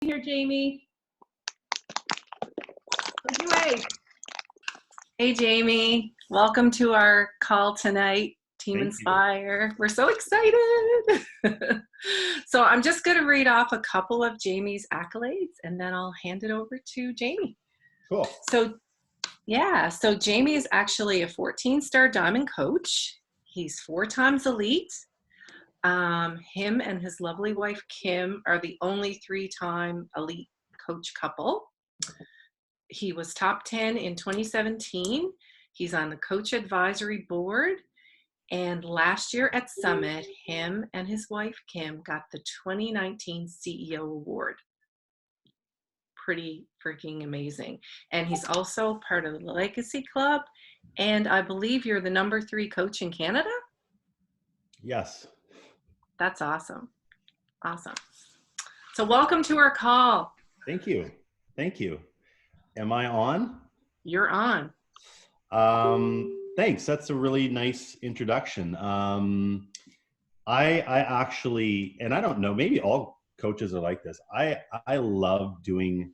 Here, Jamie. Hey. Hey, Jamie. Welcome to our call tonight, Team Inspire. We're so excited. So I'm just going to read off a couple of Jamie's accolades, and then I'll hand it over to Jamie. Cool. So Jamie is actually a 14-star diamond coach. He's 4 times elite. Him and his lovely wife, Kim, are the only 3-time elite coach couple. He was top 10 in 2017. He's on the coach advisory board. And last year at Summit, him and his wife, Kim, got the 2019 CEO award. Pretty freaking amazing. And he's also part of the Legacy Club. And I believe you're the number 3 coach in Canada? Yes. That's awesome. Awesome. So welcome to our call. Thank you. Thank you. Am I on? You're on. Thanks. That's a really nice introduction. I actually, and I don't know, maybe all coaches are like this. I love doing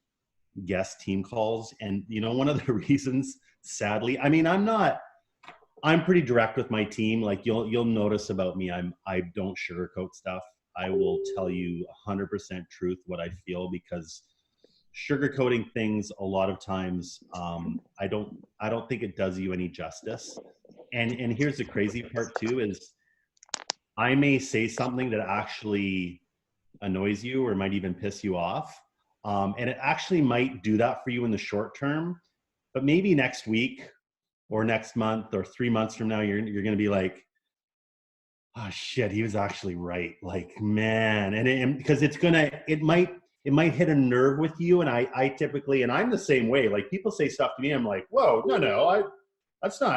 guest team calls. And you know, one of the reasons, sadly, I mean, I'm pretty direct with my team. Like you'll notice about me, I don't sugarcoat stuff. I will tell you 100% truth, what I feel, because sugarcoating things a lot of times, I don't think it does you any justice. And here's the crazy part too, is I may say something that actually annoys you or might even piss you off. And it actually might do that for you in the short term, but maybe next week or next month or 3 months from now, you're going to be like, oh shit, he was actually right. Like, man. And because it might hit a nerve with you. And I typically, and I'm the same way, like people say stuff to me, I'm like, whoa, no, I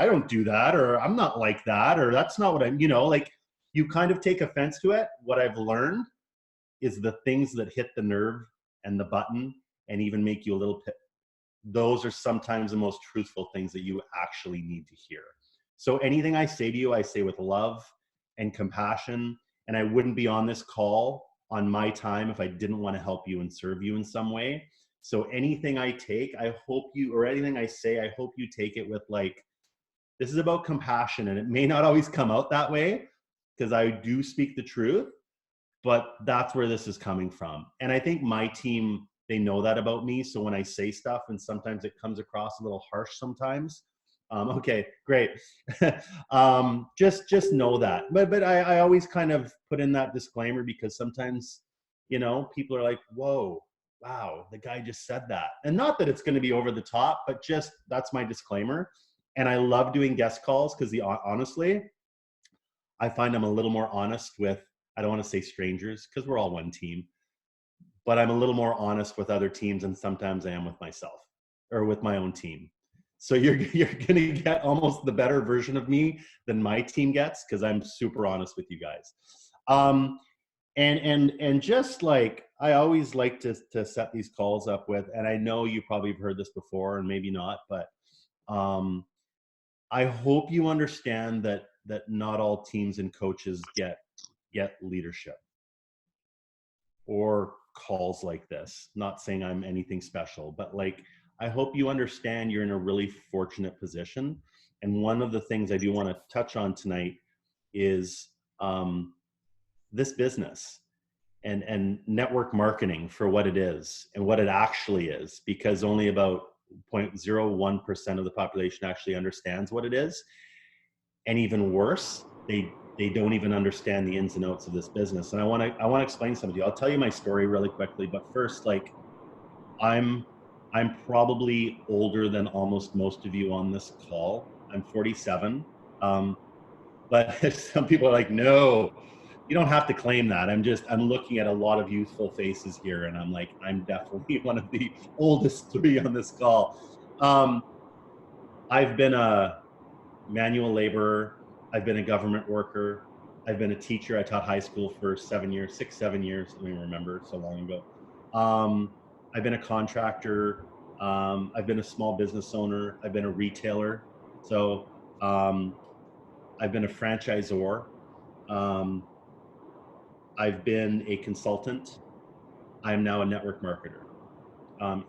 don't do that, or I'm not like that, or that's not what I'm, like you kind of take offense to it. What I've learned is the things that hit the nerve and the button and even make you a little bit, those are sometimes the most truthful things that you actually need to hear. So anything I say to you, I say with love and compassion, and I wouldn't be on this call on my time if I didn't want to help you and serve you in some way. So anything I take, I hope you, or anything I say, I hope you take it with like, this is about compassion, and it may not always come out that way because I do speak the truth, but that's where this is coming from. And I think my team, they know that about me. So when I say stuff, and sometimes it comes across a little harsh sometimes, okay, great. Just know that. But I always kind of put in that disclaimer because sometimes, people are like, whoa, wow, the guy just said that. And not that it's going to be over the top, but just that's my disclaimer. And I love doing guest calls because honestly, I find I'm a little more honest with, I don't want to say strangers because we're all one team, but I'm a little more honest with other teams, and sometimes I am with myself or with my own team. So you're going to get almost the better version of me than my team gets because I'm super honest with you guys. And just like I always like to set these calls up with, and I know you probably have heard this before and maybe not, but I hope you understand that not all teams and coaches get leadership or calls like this. Not saying I'm anything special, but like, I hope you understand you're in a really fortunate position. And one of the things I do want to touch on tonight is this business and network marketing for what it is and what it actually is, because only about 0.01% of the population actually understands what it is. And even worse, they don't even understand the ins and outs of this business. And I want to explain something to you. I'll tell you my story really quickly, but first, like I'm probably older than almost most of you on this call. I'm 47. But some people are like, no, you don't have to claim that. I'm looking at a lot of youthful faces here, and I'm like, I'm definitely one of the oldest 3 on this call. I've been a manual laborer. I've been a government worker. I've been a teacher. I taught high school for 7 years, 7 years. I don't even remember, so long ago. I've been a contractor. I've been a small business owner. I've been a retailer. So I've been a franchisor. I've been a consultant. I'm now a network marketer.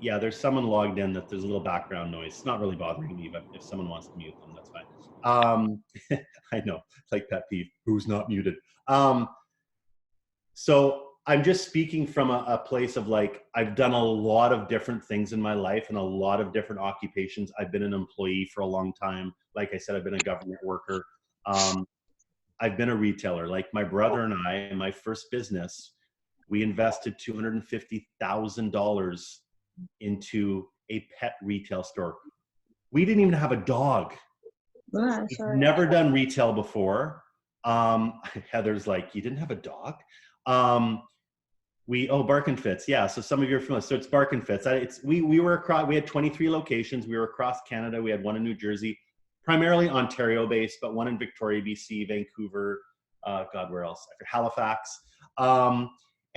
Yeah, there's someone logged in that there's a little background noise. It's not really bothering me, but if someone wants to mute them, that's fine. I know, it's like pet peeve. Who's not muted? So I'm just speaking from a place of like, I've done a lot of different things in my life and a lot of different occupations. I've been an employee for a long time. Like I said, I've been a government worker. I've been a retailer. Like my brother and I, in my first business, we invested $250,000 into a pet retail store. We didn't even have a dog. We've never done retail before. Heather's like, you didn't have a dog? Bark and Fitz. Yeah. So some of you are familiar. So it's Bark and Fitz. We were across, we had 23 locations. We were across Canada. We had one in New Jersey, primarily Ontario based, but one in Victoria, BC, Vancouver, God, where else? Halifax. And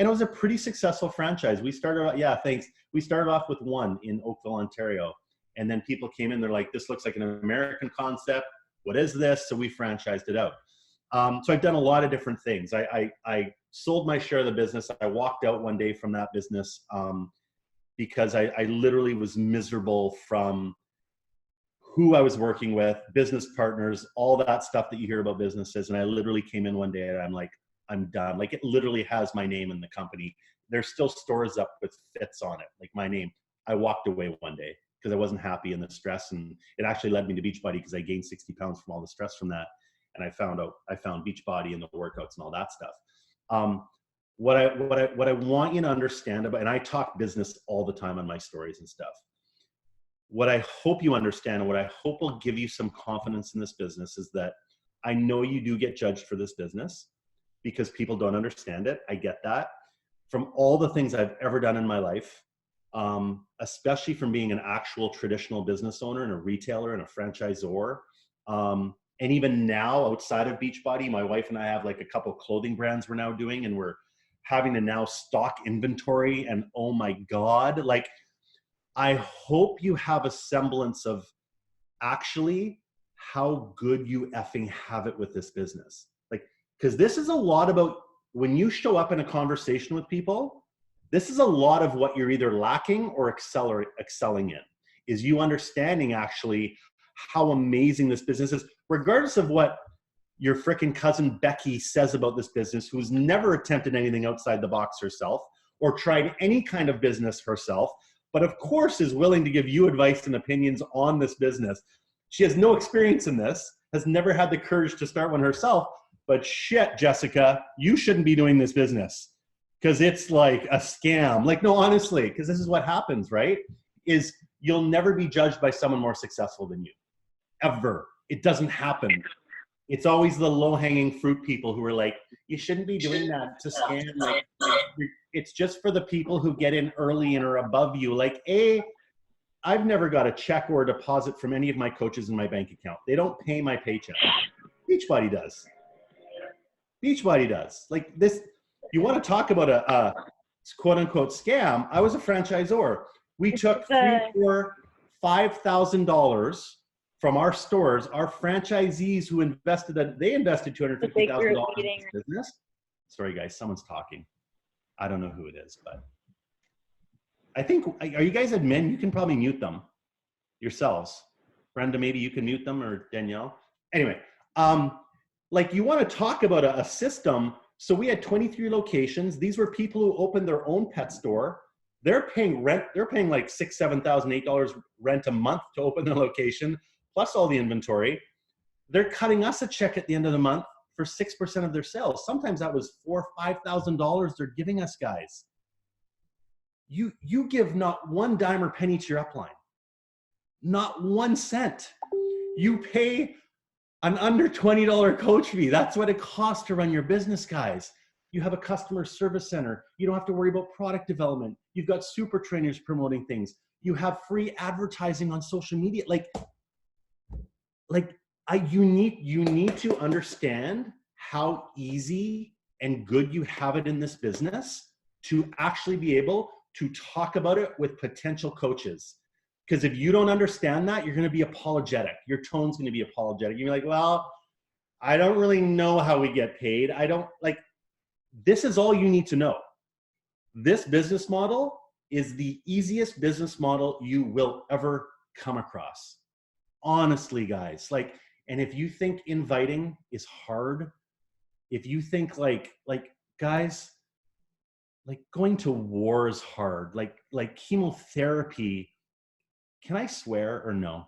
it was a pretty successful franchise. We started off with one in Oakville, Ontario. And then people came in, they're like, this looks like an American concept. What is this? So we franchised it out. So I've done a lot of different things. I sold my share of the business. I walked out one day from that business because I literally was miserable from who I was working with, business partners, all that stuff that you hear about businesses. And I literally came in one day and I'm like, I'm done. Like, it literally has my name in the company. There's still stores up with Fitz on it, like my name. I walked away one day because I wasn't happy in the stress. And it actually led me to Beachbody because I gained 60 pounds from all the stress from that. And I found Beachbody and the workouts and all that stuff. What I want you to understand about, and I talk business all the time on my stories and stuff. What I hope you understand and what I hope will give you some confidence in this business is that I know you do get judged for this business because people don't understand it. I get that. From all the things I've ever done in my life, especially from being an actual traditional business owner and a retailer and a franchisor, and even now outside of Beachbody, my wife and I have like a couple of clothing brands we're now doing, and we're having to now stock inventory. And oh my God, like, I hope you have a semblance of actually how good you effing have it with this business. Like, because this is a lot about when you show up in a conversation with people, this is a lot of what you're either lacking or excelling in, is you understanding actually how amazing this business is, regardless of what your frickin' cousin Becky says about this business, who's never attempted anything outside the box herself or tried any kind of business herself, but of course is willing to give you advice and opinions on this business. She has no experience in this, has never had the courage to start one herself, but shit, Jessica, you shouldn't be doing this business because it's like a scam. Like, no, honestly, because this is what happens, right? Is you'll never be judged by someone more successful than you, ever. It doesn't happen. It's always the low-hanging fruit people who are like, you shouldn't be doing that. It's a scam. Like, it's just for the people who get in early and are above you. Like, I've never got a check or a deposit from any of my coaches in my bank account. They don't pay my paycheck. Beachbody does. Beachbody does. Like this, you want to talk about a quote-unquote scam. I was a franchisor. We took $3,000, $4,000, $5,000 from our stores. Our franchisees who invested $250,000 in this business. Sorry, guys, someone's talking. I don't know who it is, but I think, are you guys admin? You can probably mute them yourselves. Brenda, maybe you can mute them, or Danielle. Anyway, like, you want to talk about a system. So we had 23 locations. These were people who opened their own pet store. They're paying rent. They're paying like $6,000, $7,000, $8 rent a month to open their location, plus all the inventory. They're cutting us a check at the end of the month for 6% of their sales. Sometimes that was $4,000 or $5,000 they're giving us, guys. You give not one dime or penny to your upline, not 1 cent. You pay an under $20 coach fee. That's what it costs to run your business, guys. You have a customer service center. You don't have to worry about product development. You've got super trainers promoting things. You have free advertising on social media. You need to understand how easy and good you have it in this business to actually be able to talk about it with potential coaches. Because if you don't understand that, you're going to be apologetic. Your tone's going to be apologetic. You're like, well, I don't really know how we get paid. This is all you need to know. This business model is the easiest business model you will ever come across. Honestly, guys, like, and if you think inviting is hard, if you think like guys, like going to war is hard, like chemotherapy, can I swear or no?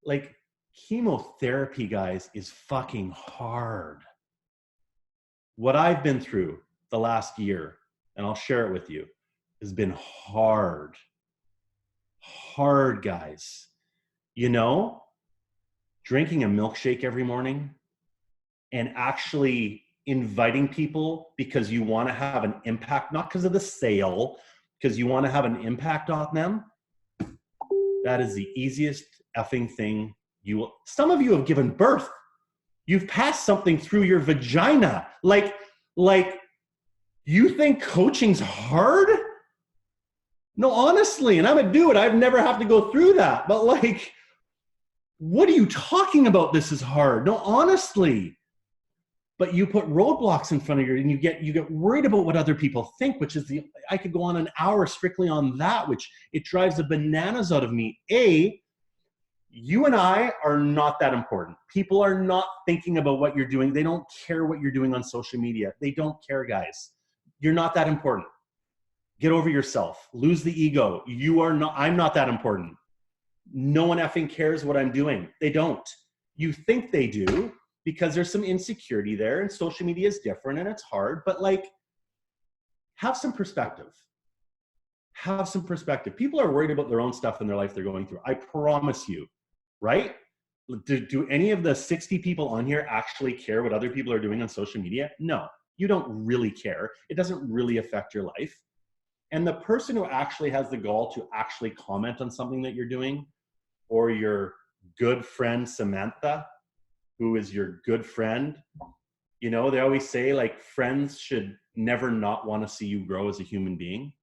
Like chemotherapy, guys, is fucking hard. What I've been through the last year, and I'll share it with you, has been hard. Hard, guys. You know, drinking a milkshake every morning and actually inviting people because you want to have an impact, not because of the sale, because you want to have an impact on them. That is the easiest effing thing you will. Some of you have given birth. You've passed something through your vagina. Like you think coaching's hard? No, honestly, and I'm a dude, I've never have to go through that. But like, what are you talking about? This is hard. No, honestly. But you put roadblocks in front of you and you get worried about what other people think, which is I could go on an hour strictly on that, which it drives the bananas out of me. You and I are not that important. People are not thinking about what you're doing. They don't care what you're doing on social media. They don't care, guys. You're not that important. Get over yourself. Lose the ego. I'm not that important. No one effing cares what I'm doing. They don't. You think they do because there's some insecurity there and social media is different and it's hard, but like, have some perspective. Have some perspective. People are worried about their own stuff in their life they're going through. I promise you, right? Do any of the 60 people on here actually care what other people are doing on social media? No, you don't really care. It doesn't really affect your life. And the person who actually has the gall to actually comment on something that you're doing, or your good friend Samantha, who is your good friend, you know, they always say like friends should never not want to see you grow as a human being,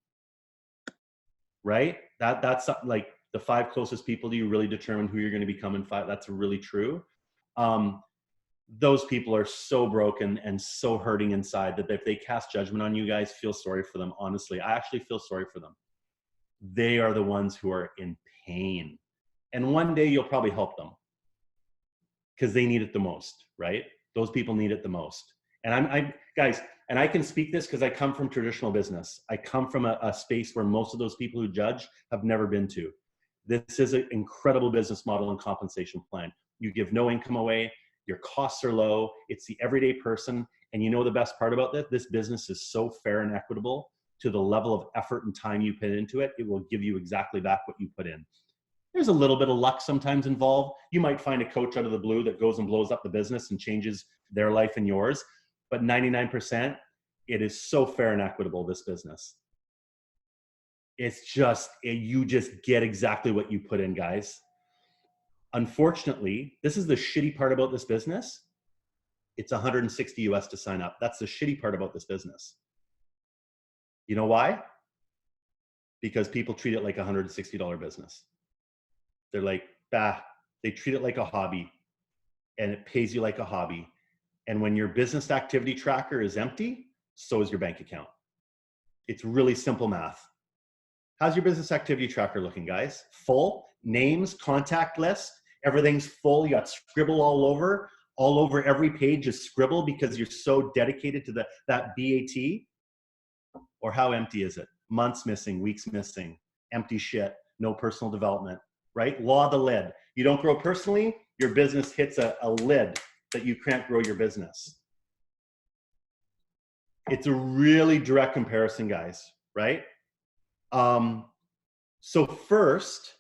right? That's something like the 5 closest people to you really determine who you're going to become in 5. That's really true. Those people are so broken and so hurting inside that if they cast judgment on you guys, feel sorry for them. Honestly, I actually feel sorry for them. They are the ones who are in pain. And one day you'll probably help them because they need it the most, right? Those people need it the most. And guys, and I can speak this because I come from traditional business. I come from a space where most of those people who judge have never been to. This is an incredible business model and compensation plan. You give no income away. Your costs are low. It's the everyday person. And you know the best part about this? This business is so fair and equitable to the level of effort and time you put into it. It will give you exactly back what you put in. There's a little bit of luck sometimes involved. You might find a coach out of the blue that goes and blows up the business and changes their life and yours. But 99%, it is so fair and equitable, this business. It's just, you just get exactly what you put in, guys. Unfortunately, this is the shitty part about this business. It's 160 US to sign up. That's the shitty part about this business. You know why? Because people treat it like a $160 business. They're like, bah, they treat it like a hobby and it pays you like a hobby. And when your business activity tracker is empty, so is your bank account. It's really simple math. How's your business activity tracker looking, guys? Full? Names, contact list, everything's full. You got scribble all over every page is scribble because you're so dedicated to that BAT. Or how empty is it? Months missing, weeks missing, empty shit, no personal development, right? Law of the lid. You don't grow personally, your business hits a lid that you can't grow your business. It's a really direct comparison, guys, right? So first,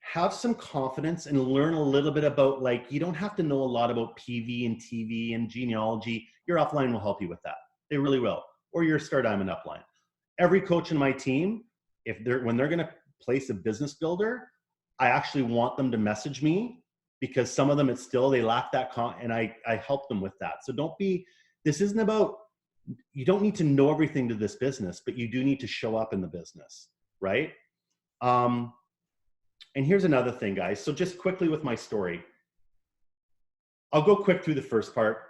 have some confidence and learn a little bit about, like, you don't have to know a lot about PV and TV and genealogy. Your upline will help you with that. They really will. Or your Star Diamond upline. Every coach in my team, when they're going to place a business builder, I actually want them to message me because some of them, they lack that and I help them with that. So this isn't about, you don't need to know everything to this business, but you do need to show up in the business, right? And here's another thing, guys. So just quickly with my story. I'll go quick through the first part.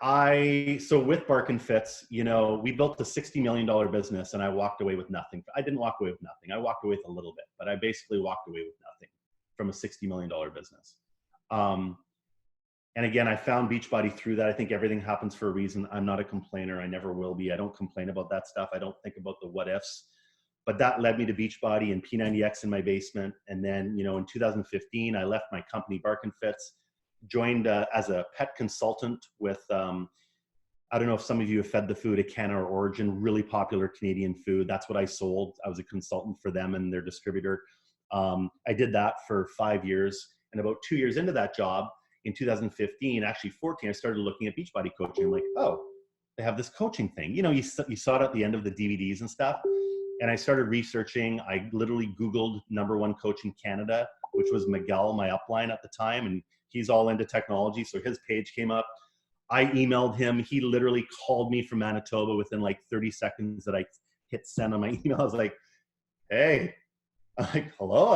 So with Bark and Fitz, you know, we built a $60 million business and I walked away with nothing. I didn't walk away with nothing. I walked away with a little bit, but I basically walked away with nothing from a $60 million business. And again, I found Beachbody through that. I think everything happens for a reason. I'm not a complainer. I never will be. I don't complain about that stuff. I don't think about the what ifs. But that led me to Beachbody and P90X in my basement. And then, you know, in 2015, I left my company, Bark and Fitz, joined as a pet consultant with, I don't know if some of you have fed the food at Canada or Origin, really popular Canadian food. That's what I sold. I was a consultant for them and their distributor. I did that for 5 years. And about 2 years into that job, in 2015, actually 14, I started looking at Beachbody coaching. I'm like, oh, they have this coaching thing. You know, you saw it at the end of the DVDs and stuff. And I started researching. I literally Googled #1 coach in Canada, which was Miguel, my upline at the time. And he's all into technology. So his page came up. I emailed him. He literally called me from Manitoba within like 30 seconds that I hit send on my email. I was like, hey, I'm like, hello,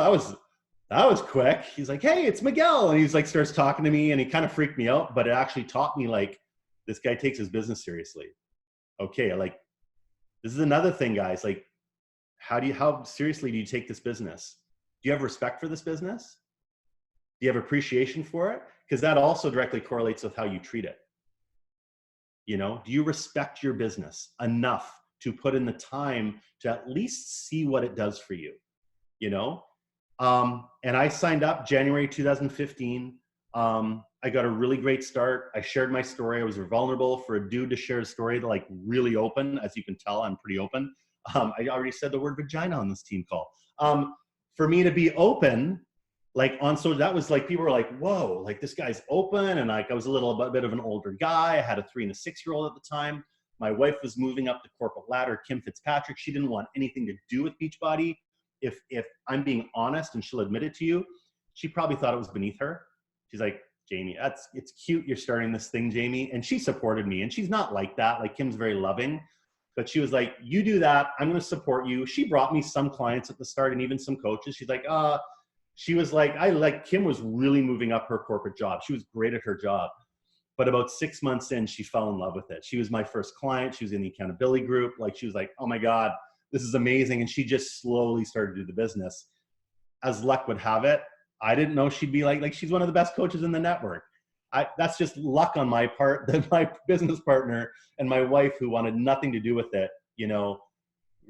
that was quick. He's like, hey, it's Miguel. And he's like, starts talking to me and he kind of freaked me out, but it actually taught me like, this guy takes his business seriously. Okay. Like, this is another thing, guys. Like, how seriously do you take this business? Do you have respect for this business? Do you have appreciation for it? Because that also directly correlates with how you treat it. You know, do you respect your business enough to put in the time to at least see what it does for you? You know? And I signed up January 2015. I got a really great start. I shared my story. I was vulnerable for a dude to share a story, like really open. As you can tell, I'm pretty open. I already said the word vagina on this team call. For me to be open, like on, so that was like, people were like, whoa, like this guy's open. And like, I was a bit of an older guy. I had a 3 and a 6-year-old at the time. My wife was moving up the corporate ladder, Kim FITZPATRICK. She didn't want anything to do with Beachbody. If I'm being honest, and she'll admit it to you, she probably thought it was beneath her. She's like, Jamie, it's cute you're starting this thing, Jamie. And she supported me. And she's not like that. Like, Kim's very loving. But she was like, you do that, I'm going to support you. She brought me some clients at the start and even some coaches. She's like, she was like, Kim was really moving up her corporate job. She was great at her job. But about 6 months in, she fell in love with it. She was my first client. She was in the accountability group. Like, she was like, oh my God, this is amazing. And she just slowly started to do the business. As luck would have it, I didn't know she'd be like she's one of the best coaches in the network. That's just luck on my part, that my business partner and my wife, who wanted nothing to do with it, you know,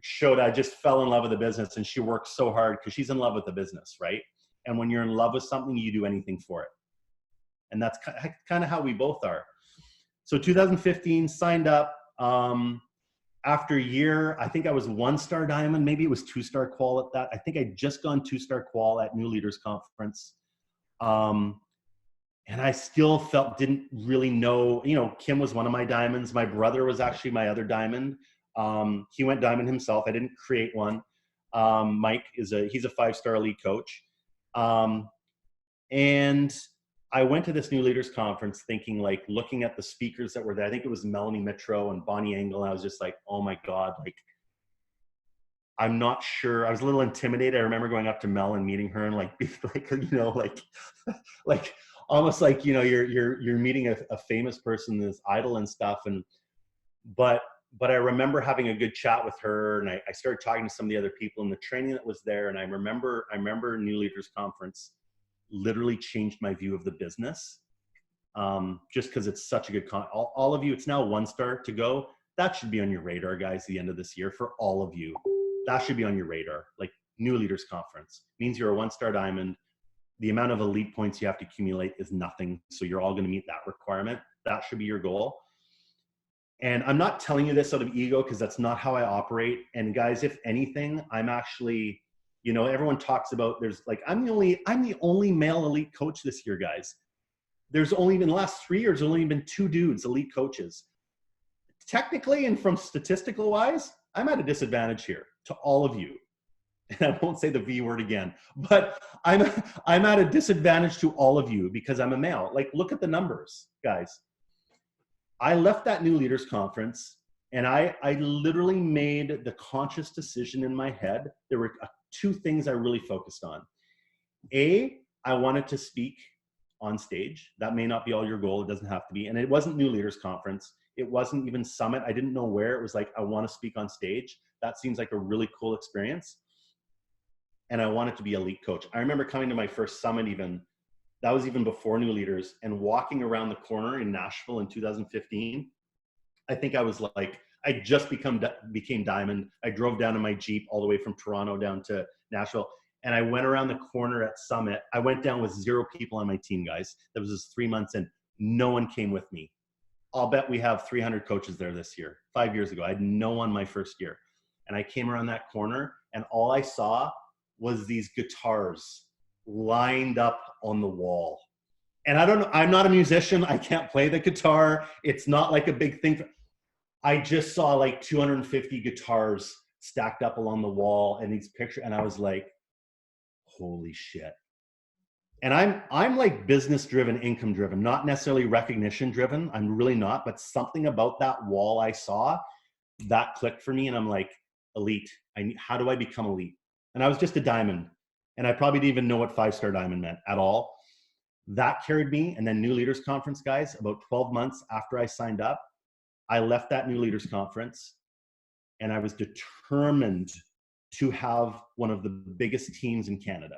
showed I just fell in love with the business. And she worked so hard because she's in love with the business, right? And when you're in love with something, you do anything for it. And that's kind of how we both are. So 2015, signed up. After a year, I think I was 1-star diamond. Maybe it was 2-star qual at that. I think I'd just gone 2-star qual at New Leaders Conference. And I still didn't really know, you know, Kim was one of my diamonds. My brother was actually my other diamond. He went diamond himself. I didn't create one. Mike he's a 5-star elite coach. And I went to this New Leaders Conference thinking, like, looking at the speakers that were there. I think it was Melanie Mitro and Bonnie Engel. And I was just like, oh my God, like, I'm not sure. I was a little intimidated. I remember going up to Mel and meeting her and like, you know, like almost like, you know, you're meeting a famous person, this idol and stuff. But I remember having a good chat with her, and I started talking to some of the other people in the training that was there. And I remember New Leaders Conference literally changed my view of the business. Just because it's such a good all of you, it's now 1-star to go. That should be on your radar, guys, the end of this year. For all of you, that should be on your radar. Like, New Leaders Conference means you're a 1-star diamond. The amount of elite points you have to accumulate is nothing. So you're all going to meet that requirement. That should be your goal. And I'm not telling you this out of ego, because that's not how I operate. And guys, if anything, I'm actually, you know, everyone talks about, there's like, I'm the only male elite coach this year, guys. There's only been, the last 3 years, there's only been 2 dudes, elite coaches. Technically, and from statistical wise, I'm at a disadvantage here to all of you. And I won't say the V word again, but I'm at a disadvantage to all of you because I'm a male. Like, look at the numbers, guys. I left that New Leaders Conference and I literally made the conscious decision in my head. There were 2 things I really focused on. A, I wanted to speak on stage. That may not be all your goal. It doesn't have to be. And it wasn't New Leaders Conference. It wasn't even Summit. I didn't know where. It was like, I want to speak on stage. That seems like a really cool experience. And I wanted to be a elite coach. I remember coming to my first Summit even. That was even before New Leaders, and walking around the corner in Nashville in 2015. I think I was like, I just became Diamond. I drove down in my Jeep all the way from Toronto down to Nashville. And I went around the corner at Summit. I went down with 0 people on my team, guys. That was just 3 months in. No one came with me. I'll bet we have 300 coaches there this year. 5 years ago, I had no one my first year. And I came around that corner, and all I saw was these guitars lined up on the wall. And I don't know, I'm not a musician. I can't play the guitar. It's not like a big thing. I just saw like 250 guitars stacked up along the wall and these pictures. And I was like, holy shit. And I'm like business driven, income driven, not necessarily recognition driven. I'm really not, but something about that wall I saw that clicked for me. And I'm like, elite. How do I become elite? And I was just a diamond. And I probably didn't even know what 5-star diamond meant at all. That carried me. And then New Leaders Conference, guys, about 12 months after I signed up, I left that New Leaders Conference and I was determined to have one of the biggest teams in Canada.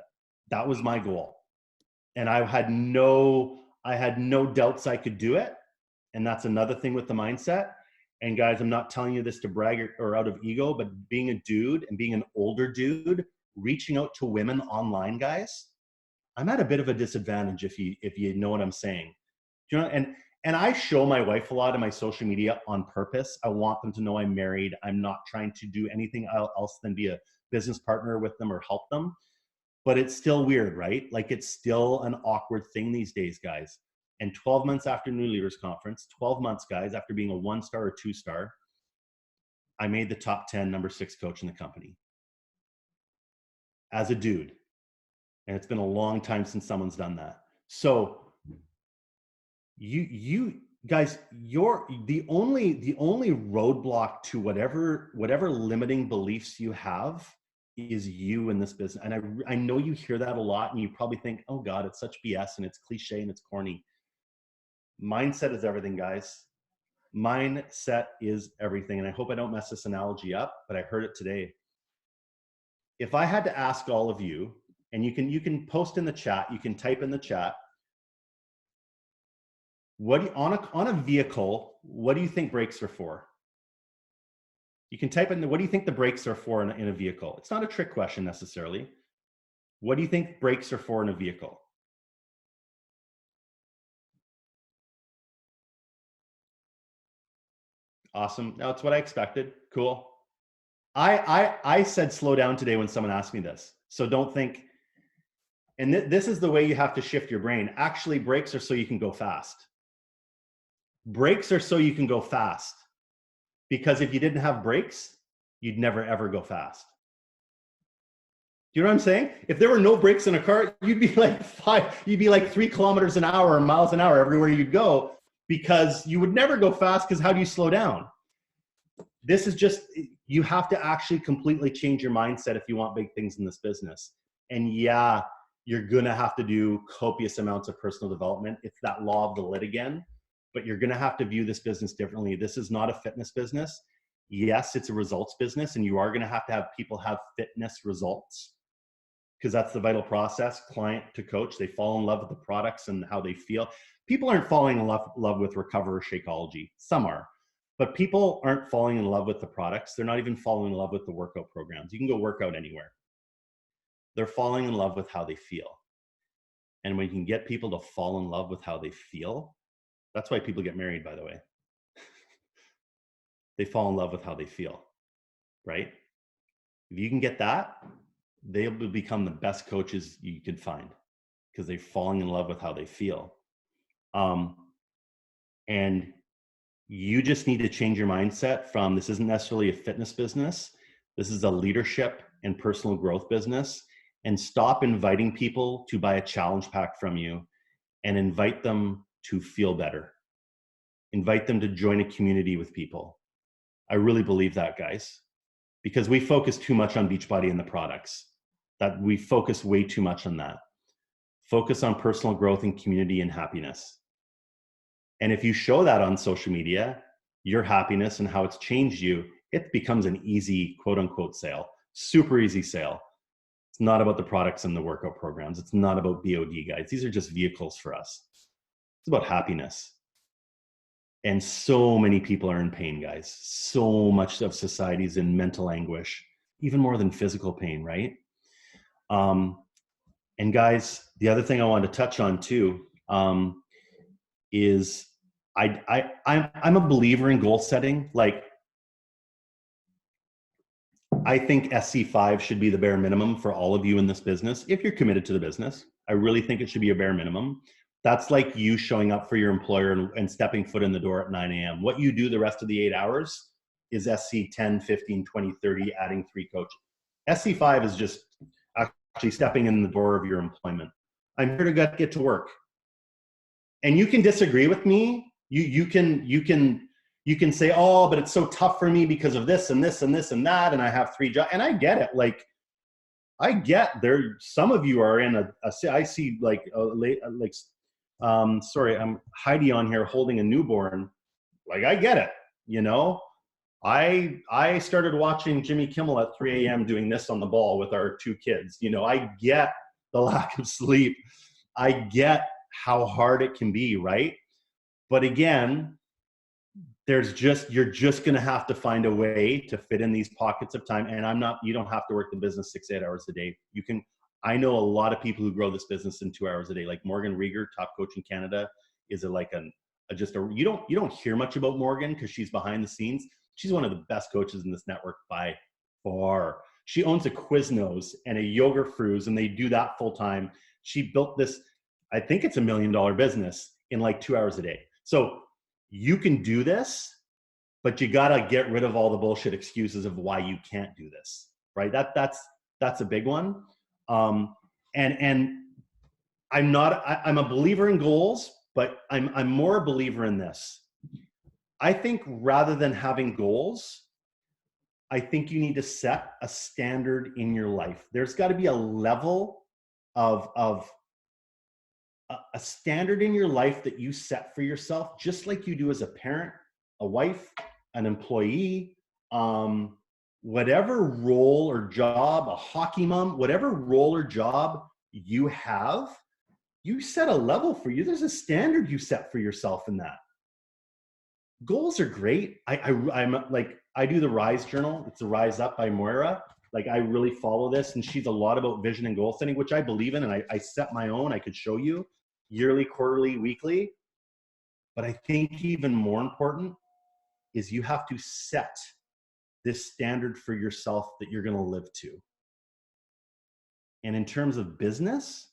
That was my goal. And I had no doubts I could do it. And that's another thing with the mindset. And guys, I'm not telling you this to brag or out of ego, but being a dude and being an older dude, reaching out to women online, guys, I'm at a bit of a disadvantage if you know what I'm saying. Do you know? And I show my wife a lot in my social media on purpose. I want them to know I'm married. I'm not trying to do anything else than be a business partner with them or help them. But it's still weird, right? Like it's still an awkward thing these days, guys. And 12 months after New Leaders Conference, 12 months, guys, after being a 1-star or 2-star, I made the top 10 number 6 coach in the company as a dude. And it's been a long time since someone's done that. So you guys, you're the only roadblock to whatever limiting beliefs you have is you in this business. And I know you hear that a lot and you probably think, oh God, it's such BS and it's cliche and it's corny. Mindset is everything, guys. Mindset is everything. And I hope I don't mess this analogy up, but I heard it today. If I had to ask all of you, and you can post in the chat, you can type in the chat, on a vehicle, what do you think brakes are for? You can type in, what do you think the brakes are for in a vehicle? It's not a trick question necessarily. What do you think brakes are for in a vehicle? Awesome. No, it's what I expected. Cool. I said slow down today when someone asked me this. So don't think, and this is the way you have to shift your brain. Actually, brakes are so you can go fast. Brakes are so you can go fast. Because if you didn't have brakes, you'd never ever go fast. Do you know what I'm saying? If there were no brakes in a car, you'd be like 3 kilometers an hour or miles an hour everywhere you'd go, because you would never go fast, because how do you slow down? This is just, you have to actually completely change your mindset if you want big things in this business. And yeah, you're gonna have to do copious amounts of personal development. It's that law of the lid again, but you're gonna have to view this business differently. This is not a fitness business. Yes, it's a results business, and you are gonna have to have people have fitness results, because that's the vital process, client to coach. They fall in love with the products and how they feel. People aren't falling in love with Recover or Shakeology. Some are. But people aren't falling in love with the products. They're not even falling in love with the workout programs. You can go work out anywhere. They're falling in love with how they feel. And when you can get people to fall in love with how they feel, that's why people get married, by the way. They fall in love with how they feel, right? If you can get that, they will become the best coaches you could find, because they're falling in love with how they feel. And you just need to change your mindset from, this isn't necessarily a fitness business. This is a leadership and personal growth business. And stop inviting people to buy a challenge pack from you, and invite them to feel better. Invite them to join a community with people. I really believe that, guys, because we focus too much on Beachbody and the products. That we focus way too much on that. focus on personal growth and community and happiness. And if you show that on social media, your happiness and how it's changed you, it becomes an easy, quote unquote, sale, super easy sale. It's not about the products and the workout programs. It's not about BOD guides. These are just vehicles for us. It's about happiness. And so many people are in pain, guys. So much of society is in mental anguish, even more than physical pain, right? And guys, the other thing I wanted to touch on too is I'm a believer in goal setting. Like, I think SC5 should be the bare minimum for all of you in this business. If you're committed to the business, I really think it should be a bare minimum. That's like you showing up for your employer and stepping foot in the door at 9 a.m. What you do the rest of the 8 hours is SC 10, 15, 20, 30, adding 3 coaches. SC5 is just actually stepping in the door of your employment. I'm here to get to work. And you can disagree with me. You can say, oh, but it's so tough for me because of this and this and this and that, and I have 3 jobs. And I get it. Like, I get there. Some of you are in I see sorry, I'm Heidi on here holding a newborn. Like, I get it. You know, I started watching Jimmy Kimmel at 3 a.m. doing this on the ball with our 2 kids. You know, I get the lack of sleep. I get how hard it can be, right? But again, you're just going to have to find a way to fit in these pockets of time. And you don't have to work the business 6-8 hours a day. I know a lot of people who grow this business in 2 hours a day, like Morgan Rieger, top coach in Canada, is you don't hear much about Morgan because she's behind the scenes. She's one of the best coaches in this network by far. She owns a Quiznos and a Yoga Fruze, and they do that full time. She built this, I think it's $1 million business in like 2 hours a day. So you can do this, but you got to get rid of all the bullshit excuses of why you can't do this, right? That's a big one. And I'm a believer in goals, but I'm more a believer in this. I think rather than having goals, I think you need to set a standard in your life. There's got to be a level of a standard in your life that you set for yourself, just like you do as a parent, a wife, an employee, whatever role or job, a hockey mom, whatever role or job you have, you set a level for you. There's a standard you set for yourself in that. Goals are great. I'm like, I do the Rise Journal. It's the Rise Up by Moira. Like, I really follow this, and she's a lot about vision and goal setting, which I believe in, and I set my own. I could show you yearly, quarterly, weekly. But I think even more important is you have to set this standard for yourself that you're going to live to. And in terms of business,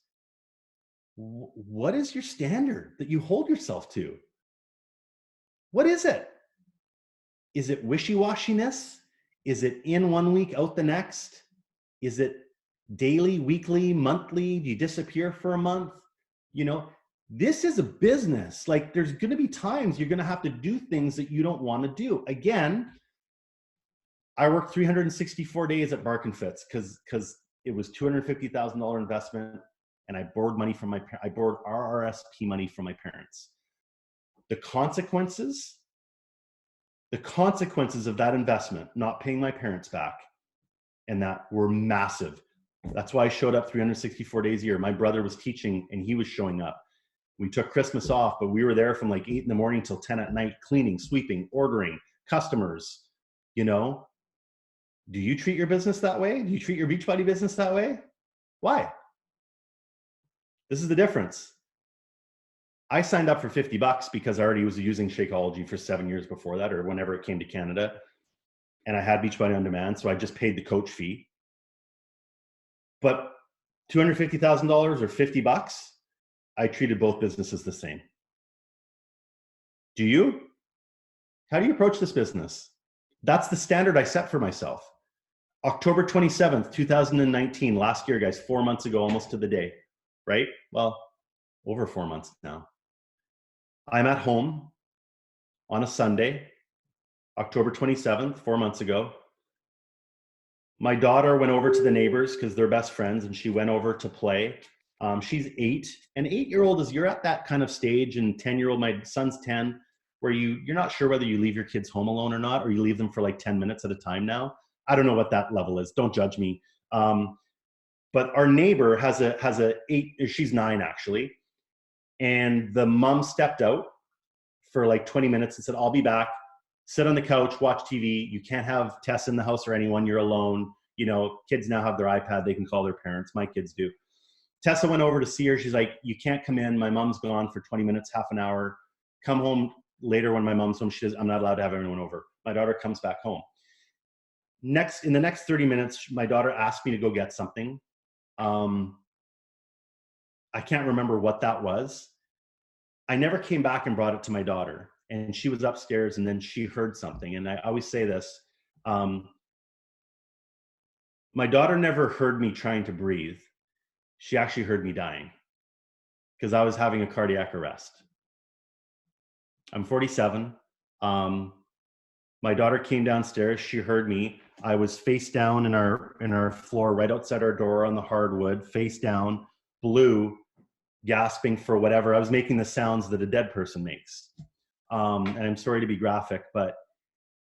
what is your standard that you hold yourself to? What is it? Is it wishy-washiness? Is it in 1 week, out the next? Is it daily, weekly, monthly? Do you disappear for a month? You know, this is a business. Like, there's going to be times you're going to have to do things that you don't want to do. Again, I worked 364 days at Bark and Fitz because it was $250,000 investment, and I borrowed RRSP money from my parents. The consequences of that investment, not paying my parents back, and that were massive. That's why I showed up 364 days a year. My brother was teaching and he was showing up. We took Christmas off, but we were there from like 8 a.m. till 10 p.m, cleaning, sweeping, ordering, customers. You know, do you treat your business that way? Do you treat your Beachbody business that way? Why? This is the difference. I signed up for $50 because I already was using Shakeology for 7 years before that, or whenever it came to Canada. And I had Beachbody on demand, so I just paid the coach fee. But $250,000 or $50, I treated both businesses the same. Do you? How do you approach this business? That's the standard I set for myself. October 27th, 2019, last year, guys, 4 months ago, almost to the day, right? Well, over 4 months now. I'm at home on a Sunday, October 27th, 4 months ago. My daughter went over to the neighbors because they're best friends, and she went over to play. She's 8. An 8-year-old is, you're at that kind of stage, and 10-year-old, my son's 10, where you're not sure whether you leave your kids home alone or not, or you leave them for like 10 minutes at a time now. I don't know what that level is. Don't judge me. But our neighbor has a 8, she's 9 actually. And the mom stepped out for like 20 minutes and said, I'll be back. Sit on the couch, watch TV. You can't have Tess in the house or anyone. You're alone. You know, kids now have their iPad. They can call their parents. My kids do. Tessa went over to see her. She's like, you can't come in. My mom's gone for 20 minutes, half an hour. Come home later when my mom's home. She says, I'm not allowed to have anyone over. My daughter comes back home. In the next 30 minutes, my daughter asked me to go get something. I can't remember what that was. I never came back and brought it to my daughter. And she was upstairs, and then she heard something. And I always say this, my daughter never heard me trying to breathe. She actually heard me dying because I was having a cardiac arrest. I'm 47. My daughter came downstairs. She heard me. I was face down in our floor right outside our door on the hardwood, face down, blue, gasping for whatever. I was making the sounds that a dead person makes. And I'm sorry to be graphic, but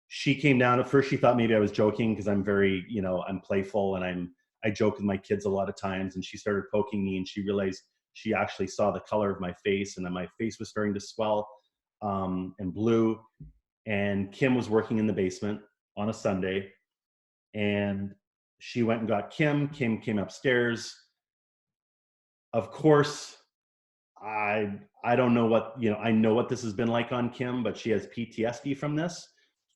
she came down. At first she thought maybe I was joking because I'm very, I'm playful and I joke with my kids a lot of times. And she started poking me, and she realized she actually saw the color of my face, and then my face was starting to swell and blue. And Kim was working in the basement on a Sunday, and she went and got Kim. Kim came upstairs. Of course, I don't know what, I know what this has been like on Kim, but she has PTSD from this.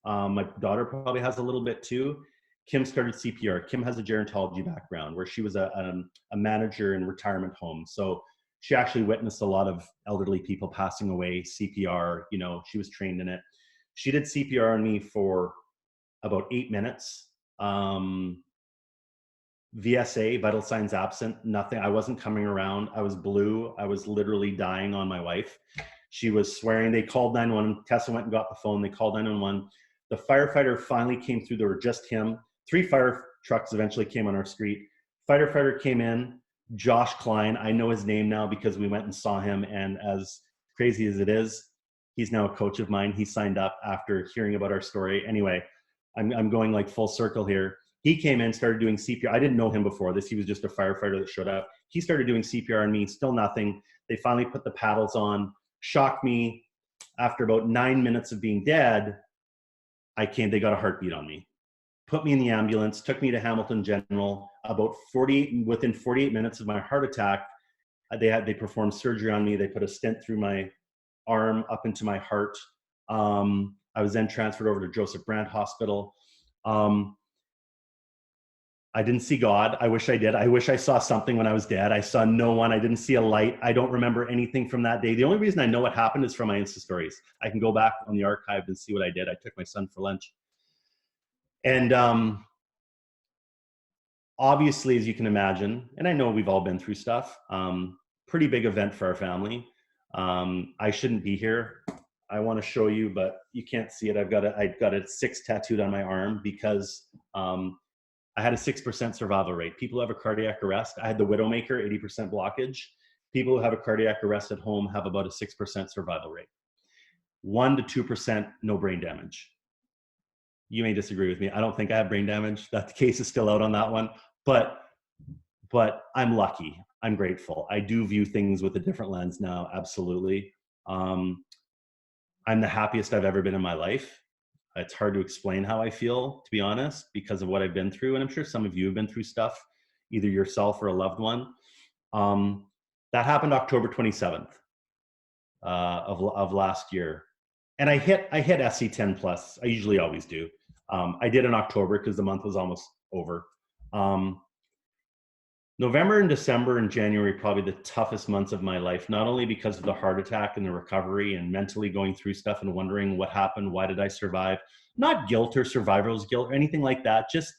My daughter probably has a little bit too. Kim started CPR. Kim has a gerontology background where she was a manager in retirement homes. So she actually witnessed a lot of elderly people passing away, CPR, she was trained in it. She did CPR on me for about 8 minutes. VSA, vital signs absent, nothing. I wasn't coming around. I was blue. I was literally dying on my wife. She was swearing. They called 911. Tessa went and got the phone. They called 911. The firefighter finally came through. There were just him. 3 fire trucks eventually came on our street. Firefighter came in, Josh Klein. I know his name now because we went and saw him. And as crazy as it is, he's now a coach of mine. He signed up after hearing about our story. Anyway, I'm going like full circle here. He came in, started doing CPR. I didn't know him before this. He was just a firefighter that showed up. He started doing CPR on me, still nothing. They finally put the paddles on, shocked me. After about 9 minutes of being dead, they got a heartbeat on me. Put me in the ambulance, took me to Hamilton General. Within 48 minutes of my heart attack, they performed surgery on me. They put a stent through my arm up into my heart. I was then transferred over to Joseph Brant Hospital. I didn't see God. I wish I did. I wish I saw something when I was dead. I saw no one. I didn't see a light. I don't remember anything from that day. The only reason I know what happened is from my Insta stories. I can go back on the archive and see what I did. I took my son for lunch. And obviously, as you can imagine, and I know we've all been through stuff, pretty big event for our family. I shouldn't be here. I want to show you, but you can't see it. I've got a 6 tattooed on my arm because I had a 6% survival rate. People who have a cardiac arrest, I had the Widowmaker, 80% blockage. People who have a cardiac arrest at home have about a 6% survival rate. 1 to 2% no brain damage. You may disagree with me. I don't think I have brain damage. That case is still out on that one. But I'm lucky. I'm grateful. I do view things with a different lens now, absolutely. I'm the happiest I've ever been in my life. It's hard to explain how I feel, to be honest, because of what I've been through. And I'm sure some of you have been through stuff, either yourself or a loved one. That happened October 27th of last year. And I hit SC 10 plus. I usually always do. I did in October because the month was almost over. November and December and January, probably the toughest months of my life, not only because of the heart attack and the recovery and mentally going through stuff and wondering what happened, why did I survive? Not guilt or survivor's guilt or anything like that. Just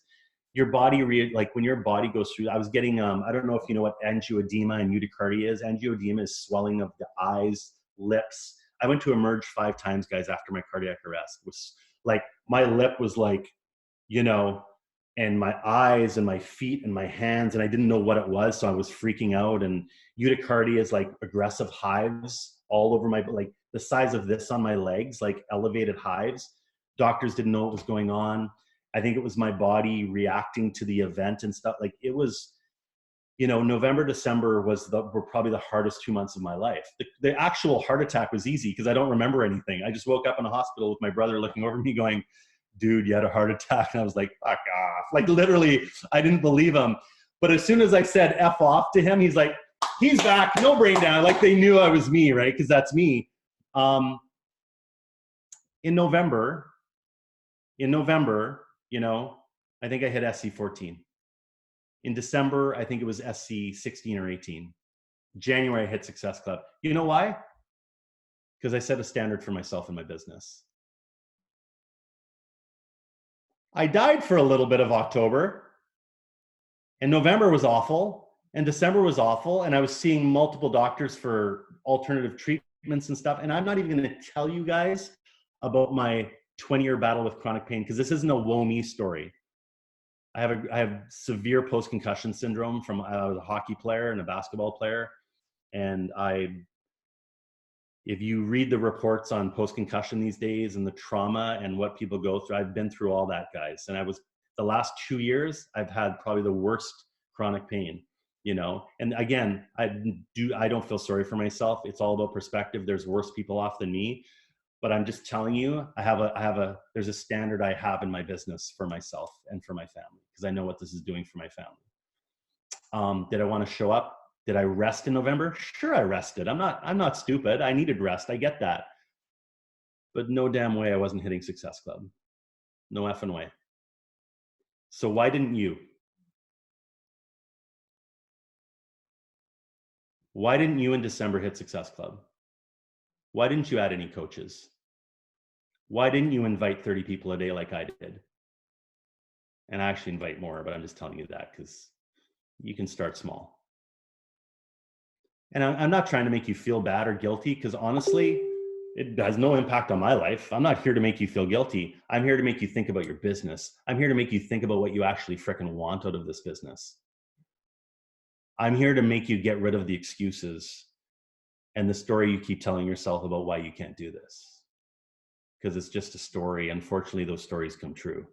your body, like when your body goes through, I was getting, I don't know if you know what angioedema and urticaria is. Angioedema is swelling of the eyes, lips. I went to Emerge 5 times, guys, after my cardiac arrest. It was like, my lip was like, and my eyes and my feet and my hands, and I didn't know what it was. So I was freaking out. And urticaria is like aggressive hives all over my, like the size of this on my legs, like elevated hives. Doctors didn't know what was going on. I think it was my body reacting to the event and stuff. Like it was, you know, November, December were probably the hardest 2 months of my life. The actual heart attack was easy because I don't remember anything. I just woke up in a hospital with my brother looking over me going, dude, you had a heart attack. And I was like, fuck off. Like literally, I didn't believe him. But as soon as I said F off to him, he's like, he's back, no brain down. Like they knew I was me, right? Because that's me. In November, you know, I think I hit SC14. In December, I think it was SC16 or 18. January, I hit Success Club. You know why? Because I set a standard for myself in my business. I died for a little bit of October, and November was awful, and December was awful, and I was seeing multiple doctors for alternative treatments and stuff. And I'm not even going to tell you guys about my 20-year battle with chronic pain, because this isn't a woe me story. I have severe post-concussion syndrome from I was a hockey player and a basketball player. And if you read the reports on post-concussion these days and the trauma and what people go through, I've been through all that, guys. And the last 2 years, I've had probably the worst chronic pain, you know? And again, I don't feel sorry for myself. It's all about perspective. There's worse people off than me. But I'm just telling you, there's a standard I have in my business for myself and for my family, because I know what this is doing for my family. Did I want to show up? Did I rest in November? Sure, I rested. I'm not stupid. I needed rest. I get that. But no damn way I wasn't hitting Success Club. No effing way. So why didn't you? Why didn't you in December hit Success Club? Why didn't you add any coaches? Why didn't you invite 30 people a day like I did? And I actually invite more, but I'm just telling you that because you can start small. And I'm not trying to make you feel bad or guilty, because honestly, it has no impact on my life. I'm not here to make you feel guilty. I'm here to make you think about your business. I'm here to make you think about what you actually freaking want out of this business. I'm here to make you get rid of the excuses and the story you keep telling yourself about why you can't do this. Because it's just a story. Unfortunately, those stories come true.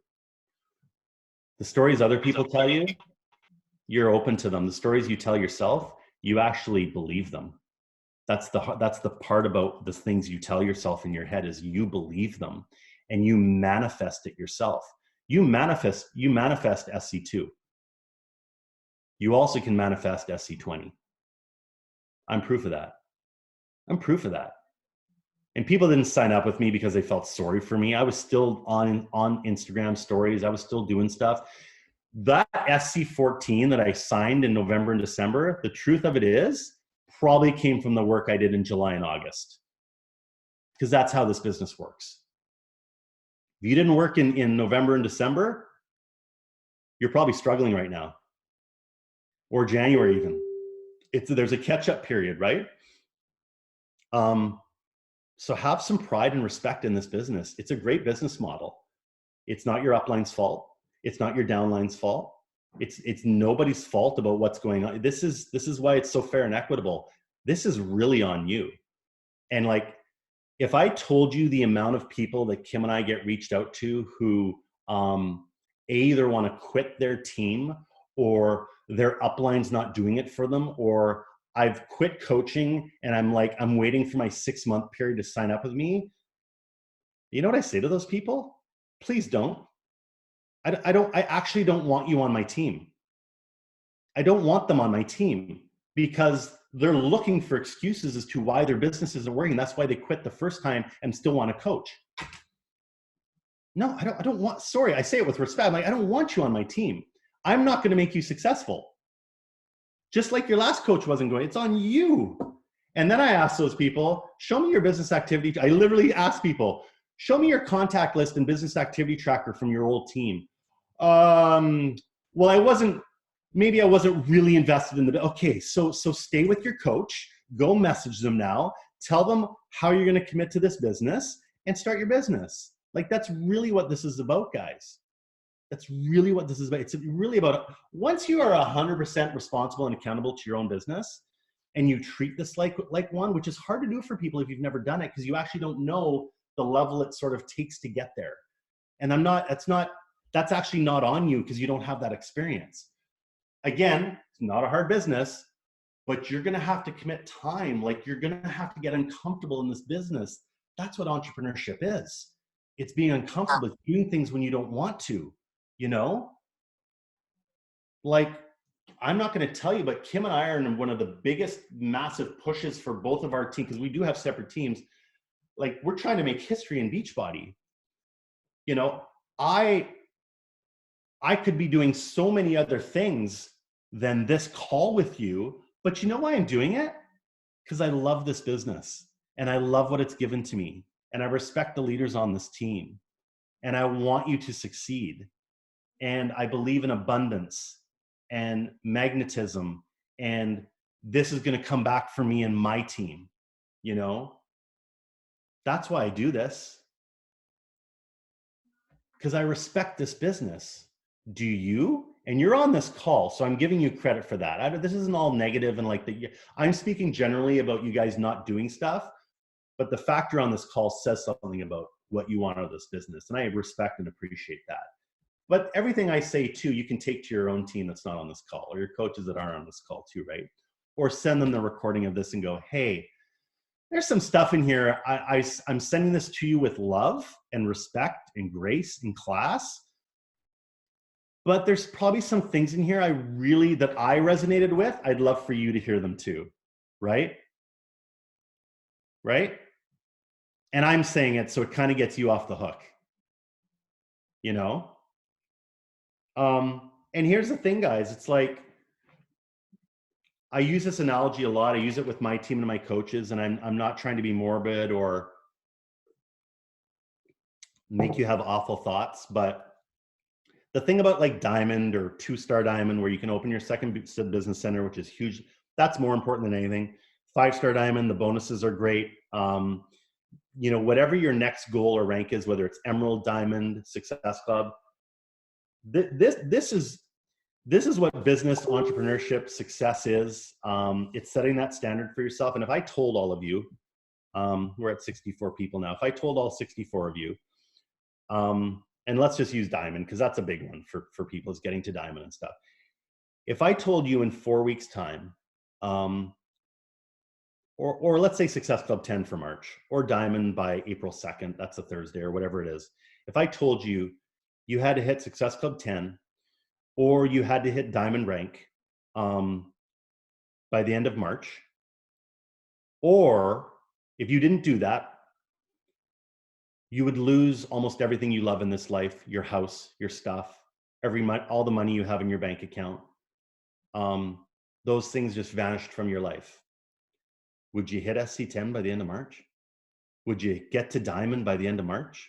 The stories other people tell you, you're open to them. The stories you tell yourself, you actually believe them. That's the part about the things you tell yourself in your head, is you believe them and you manifest it yourself. You manifest SC2. You also can manifest SC20. I'm proof of that. And people didn't sign up with me because they felt sorry for me. I was still on Instagram stories. I was still doing stuff. That SC14 that I signed in November and December, the truth of it is, probably came from the work I did in July and August. Because that's how this business works. If you didn't work in November and December, you're probably struggling right now. Or January even. There's a catch-up period, right? So have some pride and respect in this business. It's a great business model. It's not your upline's fault. It's not your downline's fault. It's nobody's fault about what's going on. This is why it's so fair and equitable. This is really on you. And like, if I told you the amount of people that Kim and I get reached out to who either want to quit their team, or their upline's not doing it for them, or I've quit coaching and I'm waiting for my 6-month period to sign up with me. You know what I say to those people? Please don't. I actually don't want you on my team. I don't want them on my team, because they're looking for excuses as to why their business isn't working. That's why they quit the first time and still want to coach. No, I don't want, sorry, I say it with respect. I'm like, I don't want you on my team. I'm not going to make you successful. Just like your last coach wasn't going, it's on you. And then I asked those people, show me your business activity. I literally asked people, show me your contact list and business activity tracker from your old team. Well, maybe I wasn't really invested in okay, so stay with your coach, go message them now, tell them how you're going to commit to this business and start your business. Like, that's really what this is about, guys. That's really what this is about. It's really about, once you are 100% responsible and accountable to your own business, and you treat this like one, which is hard to do for people if you've never done it, because you actually don't know the level it sort of takes to get there. And that's actually not on you because you don't have that experience. Again, it's not a hard business, but you're going to have to commit time. Like, you're going to have to get uncomfortable in this business. That's what entrepreneurship is. It's being uncomfortable. It's doing things when you don't want to, you know? Like, I'm not going to tell you, but Kim and I are in one of the biggest, massive pushes for both of our teams, because we do have separate teams. Like, we're trying to make history in Beachbody. You know, I could be doing so many other things than this call with you, but you know why I'm doing it? Because I love this business and I love what it's given to me. And I respect the leaders on this team. And I want you to succeed. And I believe in abundance and magnetism. And this is going to come back for me and my team. You know, that's why I do this. Because I respect this business. Do you? And you're on this call, so I'm giving you credit for that. This isn't all negative and like I'm speaking generally about you guys not doing stuff, but the fact you're on this call says something about what you want out of this business. And I respect and appreciate that. But everything I say too, you can take to your own team that's not on this call, or your coaches that aren't on this call too, right? Or send them the recording of this and go, hey, there's some stuff in here. I'm sending this to you with love and respect and grace and class. But there's probably some things in here that I resonated with. I'd love for you to hear them too, right? Right? And I'm saying it so it kind of gets you off the hook, you know? And here's the thing, guys. It's like, I use this analogy a lot. I use it with my team and my coaches, and I'm not trying to be morbid or make you have awful thoughts, but the thing about like Diamond or 2-star Diamond, where you can open your second business center, which is huge, that's more important than anything. 5-star Diamond, the bonuses are great. You know, whatever your next goal or rank is, whether it's Emerald, Diamond, Success Club, this is what business entrepreneurship success is. It's setting that standard for yourself. And if I told all of you, we're at 64 people now. If I told all 64 of you, and let's just use Diamond because that's a big one for people, is getting to Diamond and stuff. If I told you in 4 weeks time, or let's say Success Club 10 for March, or Diamond by April 2nd, that's a Thursday or whatever it is. If I told you you had to hit Success Club 10, or you had to hit Diamond rank by the end of March, or if you didn't do that, you would lose almost everything you love in this life, your house, your stuff, all the money you have in your bank account. Those things just vanished from your life. Would you hit SC10 by the end of March? Would you get to Diamond by the end of March?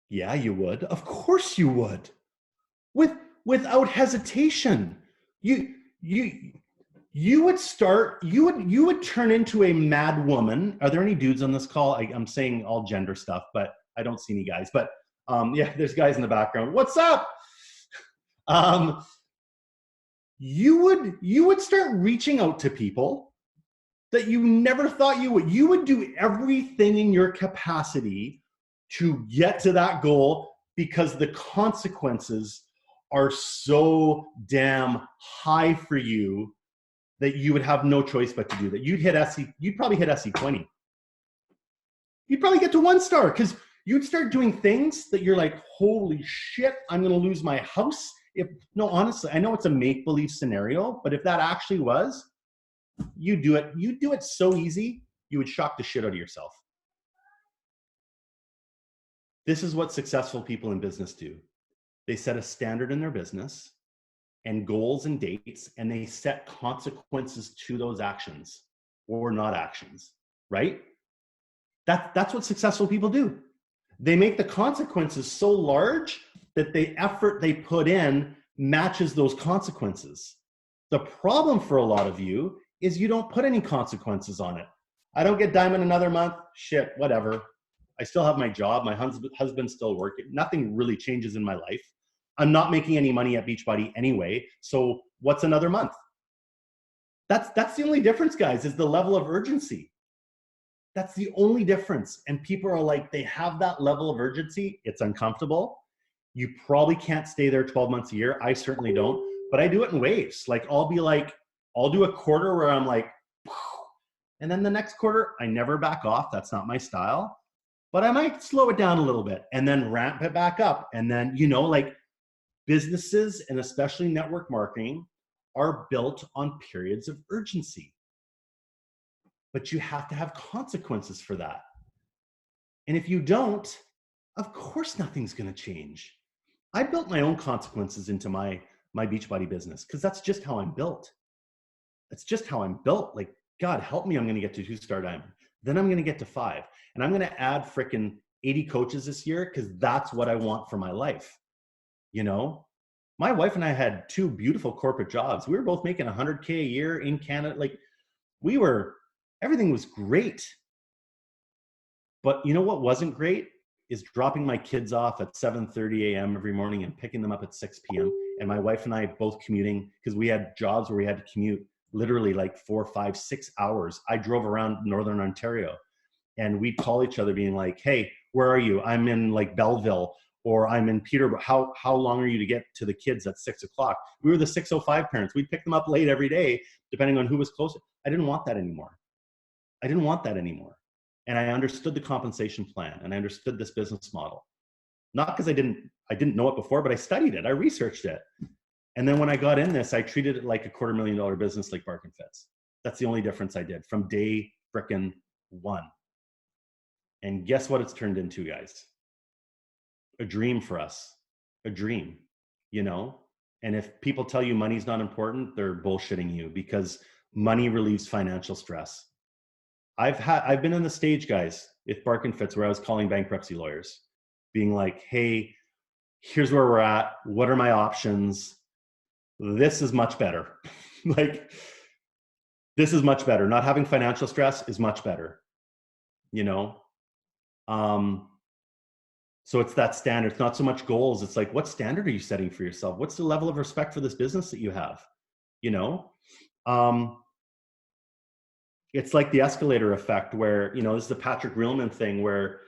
Yeah, you would. Of course you would. Without hesitation. You would turn into a mad woman. Are there any dudes on this call? I'm saying all gender stuff, but I don't see any guys. But yeah, there's guys in the background. What's up? You would start reaching out to people that you never thought you would. You would do everything in your capacity to get to that goal because the consequences are so damn high for you that you would have no choice but to do that. You'd probably hit SC20. You'd probably get to 1-star because you'd start doing things that you're like, holy shit, I'm going to lose my house. No, honestly, I know it's a make-believe scenario, but if that actually was, you do it so easy, you would shock the shit out of yourself. This is what successful people in business do. They set a standard in their business and goals and dates, and they set consequences to those actions or not actions, right? That's what successful people do. They make the consequences so large that the effort they put in matches those consequences. The problem for a lot of you is you don't put any consequences on it. I don't get Diamond another month, shit, whatever. I still have my job. My husband's still working. Nothing really changes in my life. I'm not making any money at Beachbody anyway. So what's another month? That's the only difference, guys, is the level of urgency. That's the only difference. And people are like, they have that level of urgency. It's uncomfortable. You probably can't stay there 12 months a year. I certainly don't, but I do it in waves. Like I'll do a quarter where I'm like, and then the next quarter, I never back off. That's not my style, but I might slow it down a little bit and then ramp it back up. And then, like businesses and especially network marketing are built on periods of urgency. But you have to have consequences for that. And if you don't, of course nothing's going to change. I built my own consequences into my Beachbody business because that's just how I'm built. That's just how I'm built. Like, God help me, I'm going to get to 2-star diamond. Then I'm going to get to 5. And I'm going to add freaking 80 coaches this year because that's what I want for my life. My wife and I had 2 beautiful corporate jobs. We were both making $100K a year in Canada. Like everything was great. But you know what wasn't great is dropping my kids off at 7:30 a.m. every morning and picking them up at 6 p.m. And my wife and I both commuting because we had jobs where we had to commute literally like 4, 5, 6 hours. I drove around Northern Ontario and we'd call each other being like, hey, where are you? I'm in like Belleville or I'm in Peterborough. How long are you to get to the kids at 6 o'clock? We were the 6:05 parents. We'd pick them up late every day, depending on who was closer. I didn't want that anymore. And I understood the compensation plan and I understood this business model. Not because I didn't know it before, but I studied it. I researched it. And then when I got in this, I treated it like a $250,000 business like Bark and Fitz. That's the only difference I did from day frickin' one. And guess what it's turned into, guys? A dream for us. A dream, And if people tell you money's not important, they're bullshitting you because money relieves financial stress. I've been on the stage, guys, with Bark and Fitz, where I was calling bankruptcy lawyers, being like, hey, here's where we're at. What are my options? This is much better. This is much better. Not having financial stress is much better, So it's that standard. It's not so much goals. It's like, what standard are you setting for yourself? What's the level of respect for this business that you have? It's like the escalator effect where, this is the Patrick Reelman thing where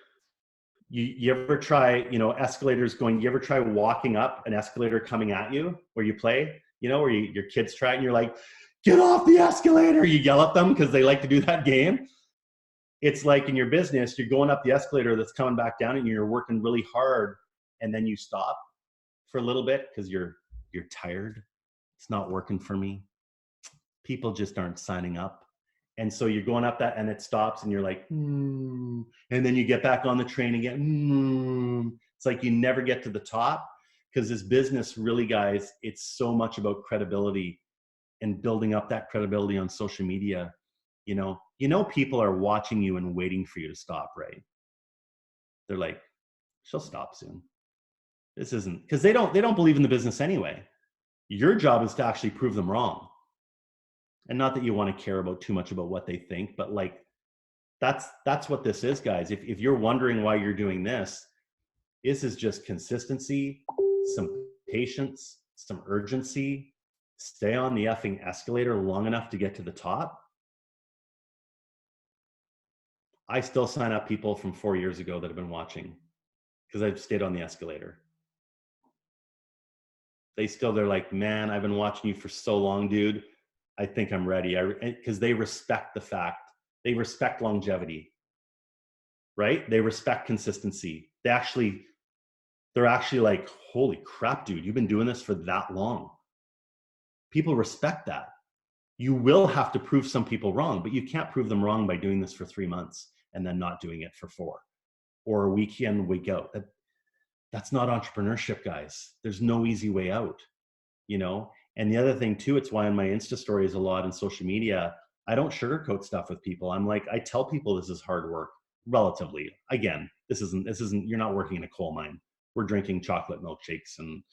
you ever try, escalators going, you ever try walking up an escalator coming at you where you play, where your kids try it and you're like, get off the escalator. You yell at them because they like to do that game. It's like in your business, you're going up the escalator that's coming back down and you're working really hard and then you stop for a little bit because you're tired. It's not working for me. People just aren't signing up. And so you're going up that and it stops and you're like, and then you get back on the train again. It's like you never get to the top because this business really, guys, it's so much about credibility and building up that credibility on social media. People are watching you and waiting for you to stop, right? They're like, she'll stop soon. This isn't, because they don't believe in the business anyway. Your job is to actually prove them wrong. And not that you want to care about too much about what they think, but like, that's what this is, guys. If you're wondering why you're doing this is just consistency, some patience, some urgency, stay on the effing escalator long enough to get to the top. I still sign up people from 4 years ago that have been watching because I've stayed on the escalator. They're like, man, I've been watching you for so long, dude. I think I'm ready. Because they respect the fact, they respect longevity, right? They respect consistency. They're actually like, holy crap, dude, you've been doing this for that long. People respect that. You will have to prove some people wrong, but you can't prove them wrong by doing this for 3 months and then not doing it for 4 or a week in, week out. That's not entrepreneurship, guys. There's no easy way out, And the other thing too, it's why on my Insta stories a lot in social media, I don't sugarcoat stuff with people. I'm like, I tell people this is hard work, relatively. Again, this isn't, you're not working in a coal mine. We're drinking chocolate milkshakes and,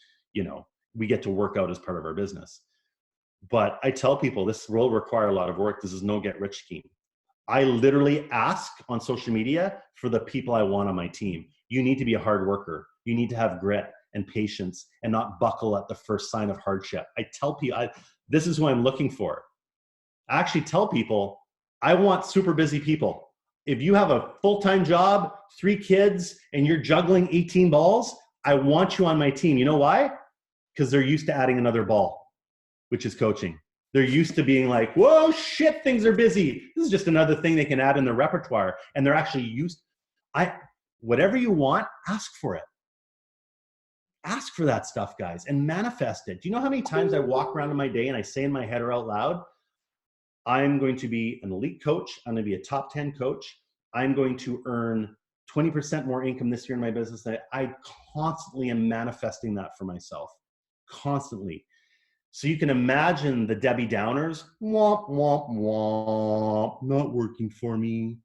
we get to work out as part of our business. But I tell people this will require a lot of work. This is no get rich scheme. I literally ask on social media for the people I want on my team. You need to be a hard worker. You need to have grit and patience and not buckle at the first sign of hardship. I tell people, this is who I'm looking for. I actually tell people, I want super busy people. If you have a full-time job, 3 kids, and you're juggling 18 balls, I want you on my team. You know why? Because they're used to adding another ball, which is coaching. They're used to being like, whoa, shit, things are busy. This is just another thing they can add in their repertoire. And they're actually used. Whatever you want, ask for it. Ask for that stuff, guys, and manifest it. Do you know how many times I walk around in my day and I say in my head or out loud, I'm going to be an elite coach. I'm going to be a top 10 coach. I'm going to earn 20% more income this year in my business. I constantly am manifesting that for myself, constantly. So you can imagine the Debbie Downers, womp, womp, womp, not working for me.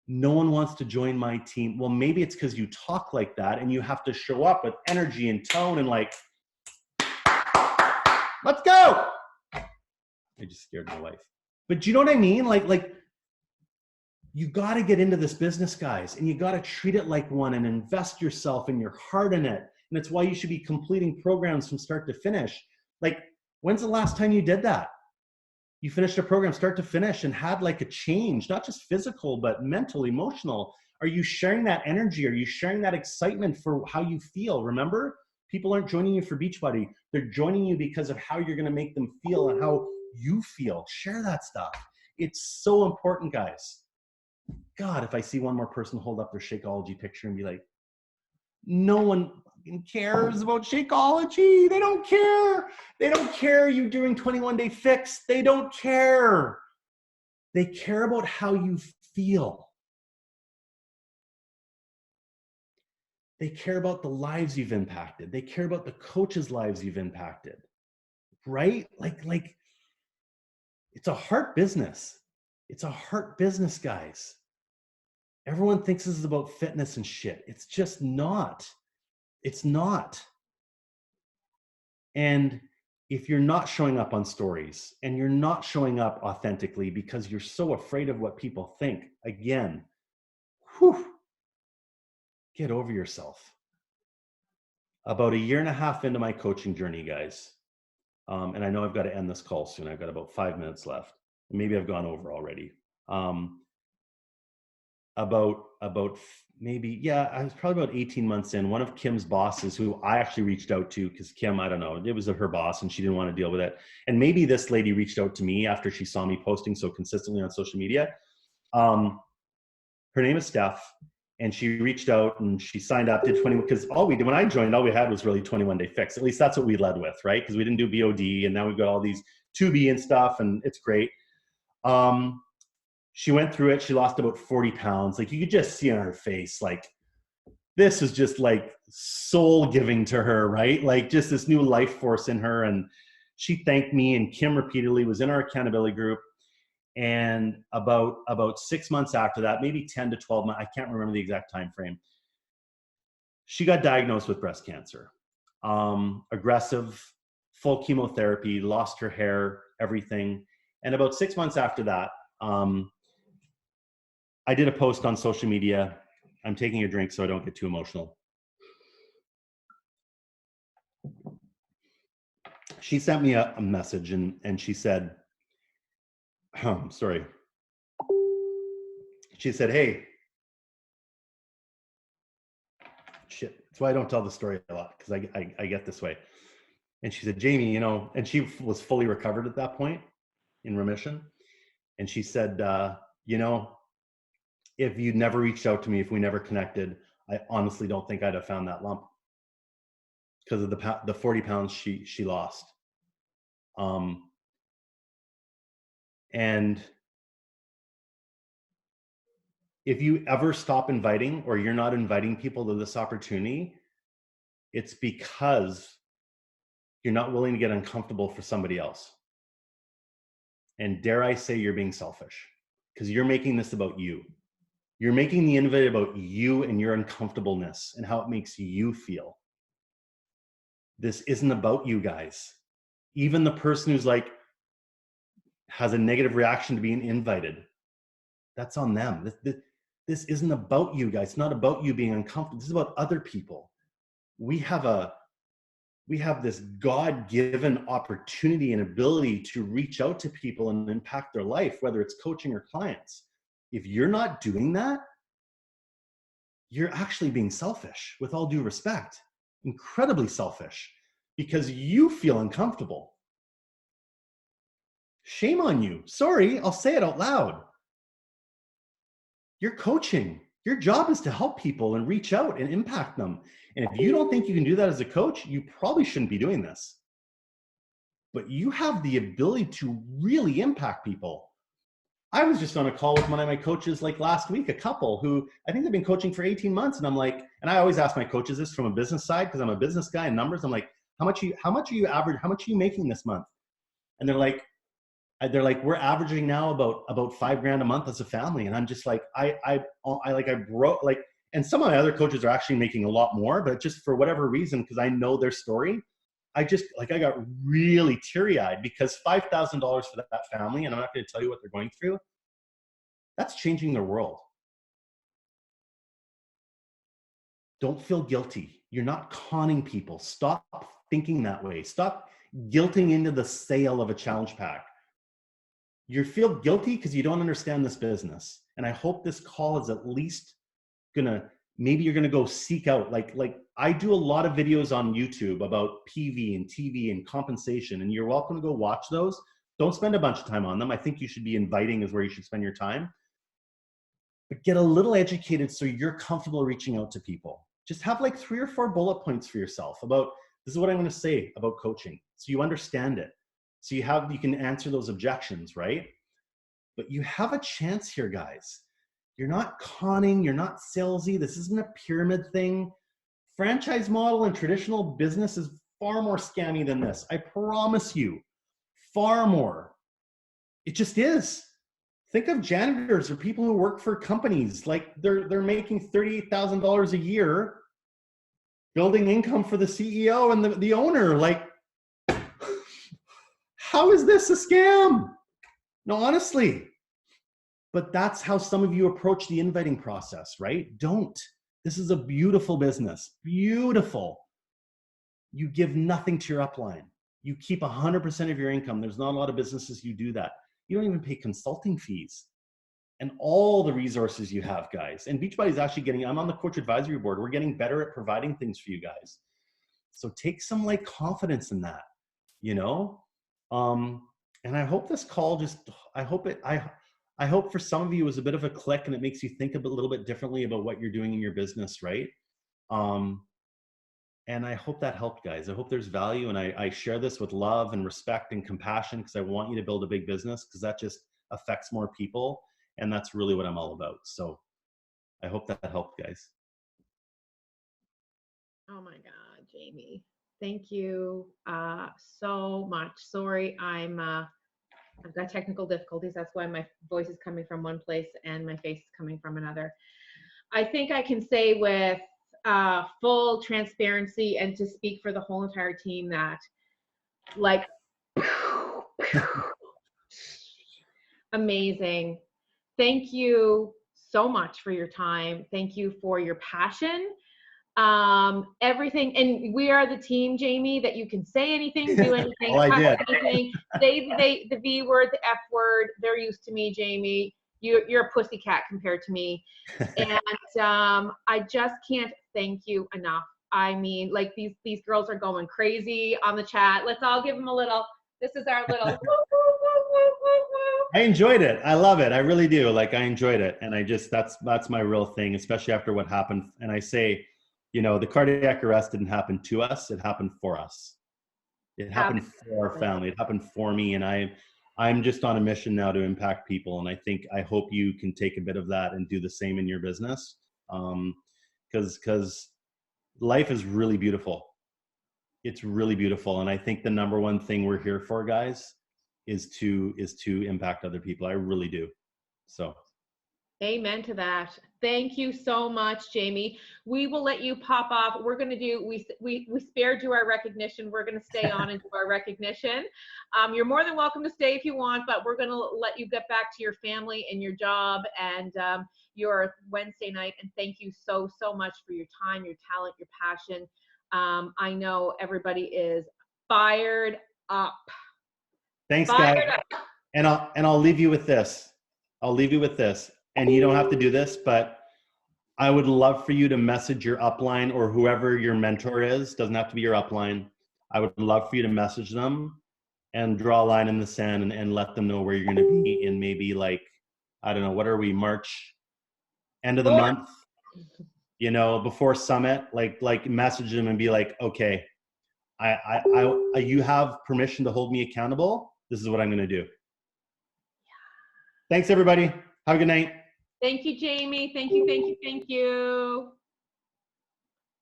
No one wants to join my team. Well, maybe it's because you talk like that and you have to show up with energy and tone and like, let's go. I just scared my wife. But do you know what I mean? Like you got to get into this business, guys, and you got to treat it like one and invest yourself and your heart in it. And it's why you should be completing programs from start to finish. Like, when's the last time you did that? You finished a program start to finish and had like a change, not just physical, but mental, emotional. Are you sharing that energy? Are you sharing that excitement for how you feel? Remember, people aren't joining you for Beachbody. They're joining you because of how you're going to make them feel and how you feel. Share that stuff. It's so important, guys. God, if I see one more person hold up their Shakeology picture and be like, no one cares about Shakeology. They don't care. They don't care you doing 21-day fix. They don't care. They care about how you feel. They care about the lives you've impacted. They care about the coaches' lives you've impacted, right? Like it's a heart business. It's a heart business, guys. Everyone thinks this is about fitness and shit. It's just not. It's not. And if you're not showing up on stories and you're not showing up authentically because you're so afraid of what people think, again, get over yourself. About 1.5 years into my coaching journey, guys, and I know I've got to end this call soon. I've got about 5 minutes left. Maybe I've gone over already. Maybe, I was probably about 18 months in. One of Kim's bosses, who I actually reached out to, because Kim, I don't know, it was her boss and she didn't want to deal with it. And maybe this lady reached out to me after she saw me posting so consistently on social media. Her name is Steph, and she reached out and she signed up, did 20, because when I joined, all we had was really 21-day fix. At least that's what we led with, right? Because we didn't do BOD, and now we've got all these 2B and stuff, and it's great. She went through it. She lost about 40 pounds. Like, you could just see on her face, like, this is just like soul giving to her, right? Like, just this new life force in her. And she thanked me, and Kim repeatedly was in our accountability group. And about 6 months after that, maybe 10 to 12 months, I can't remember the exact time frame, she got diagnosed with breast cancer. Aggressive, full chemotherapy, lost her hair, everything. And about 6 months after that, I did a post on social media. I'm taking a drink so I don't get too emotional. She sent me a message and she said, sorry. She said, hey, shit. That's why I don't tell the story a lot, because I get this way. And she said, Jamie, and she was fully recovered at that point, in remission. And she said, if you'd never reached out to me, if we never connected, I honestly don't think I'd have found that lump, because of the 40 pounds she lost. And if you ever stop inviting, or you're not inviting people to this opportunity, it's because you're not willing to get uncomfortable for somebody else. And dare I say, you're being selfish, because you're making this about you. You're making the invite about you and your uncomfortableness and how it makes you feel. This isn't about you guys. Even the person who's like, has a negative reaction to being invited, that's on them. This isn't about you guys. It's not about you being uncomfortable. This is about other people. We have this God-given opportunity and ability to reach out to people and impact their life, whether it's coaching or clients. If you're not doing that, you're actually being selfish, with all due respect, incredibly selfish, because you feel uncomfortable. Shame on you. Sorry, I'll say it out loud. You're coaching. Your job is to help people and reach out and impact them. And if you don't think you can do that as a coach, you probably shouldn't be doing this. But you have the ability to really impact people. I was just on a call with one of my coaches like last week, a couple who I think they've been coaching for 18 months. And I'm like, and I always ask my coaches this from a business side, because I'm a business guy and numbers. I'm like, how much are you making this month? And they're like, we're averaging now about $5,000 a month as a family. And I'm just like, I broke, like, and some of my other coaches are actually making a lot more, but just for whatever reason, because I know their story, I got really teary-eyed, because $5,000 for that family, and I'm not going to tell you what they're going through, that's changing their world. Don't feel guilty. You're not conning people. Stop thinking that way. Stop guilting into the sale of a challenge pack. You feel guilty because you don't understand this business. And I hope this call is at least maybe you're gonna go seek out, like I do a lot of videos on YouTube about PV and TV and compensation, and you're welcome to go watch those. Don't spend a bunch of time on them. I think you should be inviting is where you should spend your time. But get a little educated so you're comfortable reaching out to people. Just have like 3 or 4 bullet points for yourself about, this is what I'm gonna say about coaching, so you understand it. So you can answer those objections, right? But you have a chance here, guys. You're not conning, you're not salesy. This isn't a pyramid thing. Franchise model and traditional business is far more scammy than this. I promise you, far more. It just is. Think of janitors or people who work for companies. Like they're making $38,000 a year, building income for the CEO and the owner. Like, how is this a scam? No, honestly. But that's how some of you approach the inviting process, right? Don't. This is a beautiful business. Beautiful. You give nothing to your upline. You keep 100% of your income. There's not a lot of businesses you do that. You don't even pay consulting fees. And all the resources you have, guys. And Beachbody's actually I'm on the coach advisory board. We're getting better at providing things for you guys. So take some like confidence in that, you know? And I hope this call I hope for some of you it was a bit of a click and it makes you think a little bit differently about what you're doing in your business, right? And I hope that helped, guys. I hope there's value, and I share this with love and respect and compassion, because I want you to build a big business, because that just affects more people, and that's really what I'm all about. So I hope that helped, guys. Oh my God, Jamie. Thank you so much. Sorry, I've got technical difficulties. That's why my voice is coming from one place and my face is coming from another. I think I can say with full transparency and to speak for the whole entire team that, like, amazing. Thank you so much for your time. Thank you for your passion. Everything, and we are the team, Jamie, that you can say anything, do anything, anything, say the V word, the F word. They're used to me, Jamie. You're a pussycat compared to me. And I just can't thank you enough. I mean, like these girls are going crazy on the chat. Let's all give them a little, this is our little woo, woo, woo, woo, woo, woo. I enjoyed it. I love it. I really do. Like, I enjoyed it. And I just, that's my real thing, especially after what happened. And I say, you know, the cardiac arrest didn't happen to us. It happened for us. It happened for our family. It happened for me. And I'm just on a mission now to impact people. And I hope you can take a bit of that and do the same in your business. Because life is really beautiful. It's really beautiful. And I think the number one thing we're here for, guys, is to impact other people. I really do. So. Amen to that. Thank you so much, Jamie. We will let you pop off. We're going to do, we spared you our recognition. We're going to stay on and do our recognition. You're more than welcome to stay if you want, but we're going to let you get back to your family and your job and your Wednesday night. And thank you so, so much for your time, your talent, your passion. I know everybody is fired up. Thanks, guys. And I'll leave you with this. I'll leave you with this. And you don't have to do this, but I would love for you to message your upline or whoever your mentor is. Doesn't have to be your upline. I would love for you to message them and draw a line in the sand and let them know where you're going to be in maybe like, I don't know, what are we, March, end of the month, you know, before summit, like message them and be like, okay, you have permission to hold me accountable. This is what I'm going to do. Thanks, everybody. Have a good night. Thank you, Jamie. Thank you, thank you, thank you.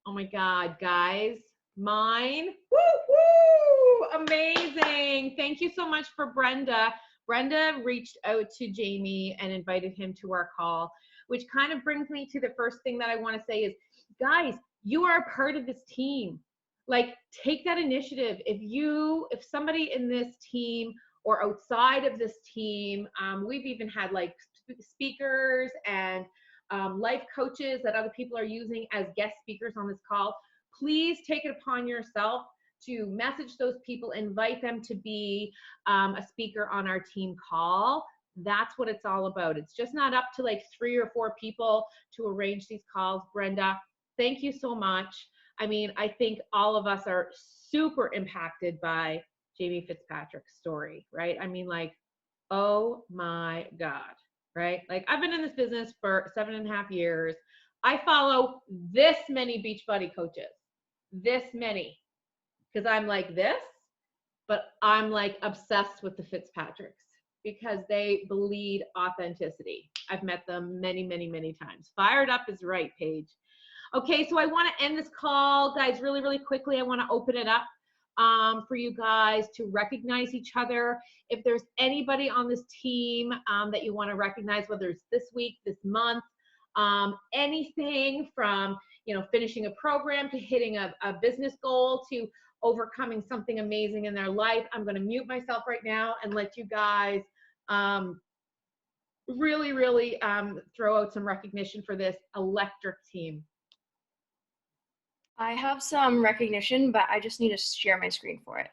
Oh my God, guys. Mine. Woo, woo. Amazing. Thank you so much for Brenda. Brenda reached out to Jamie and invited him to our call, which kind of brings me to the first thing that I want to say is, guys, you are a part of this team. Like, take that initiative. If somebody in this team or outside of this team, we've even had like speakers and life coaches that other people are using as guest speakers on this call. Please take it upon yourself to message those people, invite them to be a speaker on our team call. That's what it's all about. It's just not up to like 3 or 4 people to arrange these calls. Brenda, thank you so much. I mean, I think all of us are super impacted by Jamie Fitzpatrick's story, right? I mean, like, oh my God, right? Like, I've been in this business for 7.5 years. I follow this many Beachbody coaches, this many, because I'm like this, but I'm like obsessed with the Fitzpatricks because they bleed authenticity. I've met them many, many, many times. Fired up is right, Paige. Okay, so I want to end this call, guys, really, really quickly. I want to open it up for you guys to recognize each other. If there's anybody on this team that you want to recognize, whether it's this week, this month, anything from, you know, finishing a program to hitting a business goal to overcoming something amazing in their life. I'm going to mute myself right now and let you guys really, really throw out some recognition for this electric team. I have some recognition, but I just need to share my screen for it.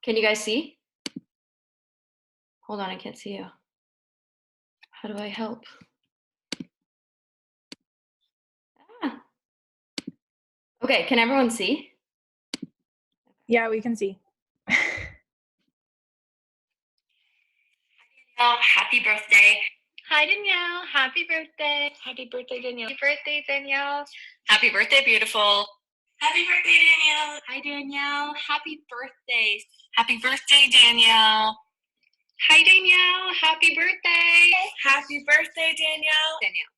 Can you guys see? Hold on, I can't see you. How do I help? Ah. Okay, can everyone see? Yeah, we can see. Happy birthday. Hi, Danielle. Happy birthday. Happy birthday, Danielle. Happy birthday, Danielle. Happy birthday, beautiful. Happy birthday, Danielle. Hi, Danielle. Happy birthday. Happy birthday, Danielle. Hi, Danielle. Happy birthday. Happy birthday, Danielle. Danielle,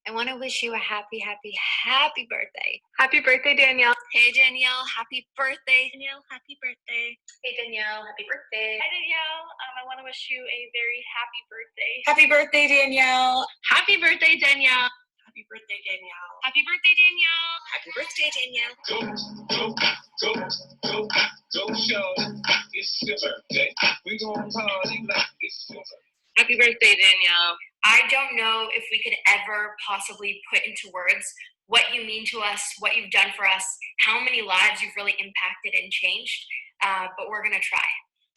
I want to wish you a happy, happy, happy birthday. Happy birthday, Danielle. Hey, Danielle. Happy birthday. Danielle, happy birthday. Hey, Danielle. Happy birthday. Hi, Danielle. I want to wish you a very happy birthday. Happy birthday, Danielle. Happy birthday, Danielle. Happy birthday, Danielle. Happy birthday, Danielle. Happy birthday, Danielle. Go, show. It's your birthday. We gonna party like it's your birthday. Happy birthday, Danielle. I don't know if we could ever possibly put into words what you mean to us, what you've done for us, how many lives you've really impacted and changed, but we're going to try.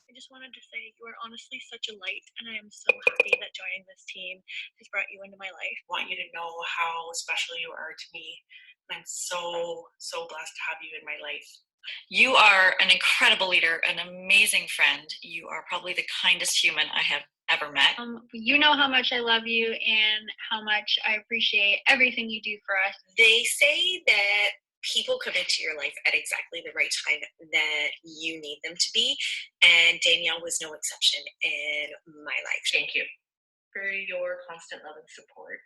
I just wanted to say you are honestly such a light, and I am so happy that joining this team has brought you into my life. I want you to know how special you are to me, and I'm so, so blessed to have you in my life. You are an incredible leader, an amazing friend. You are probably the kindest human I have ever met. You know how much I love you and how much I appreciate everything you do for us. They say that people come into your life at exactly the right time that you need them to be, and Danielle was no exception in my life. Thank you for your constant love and support.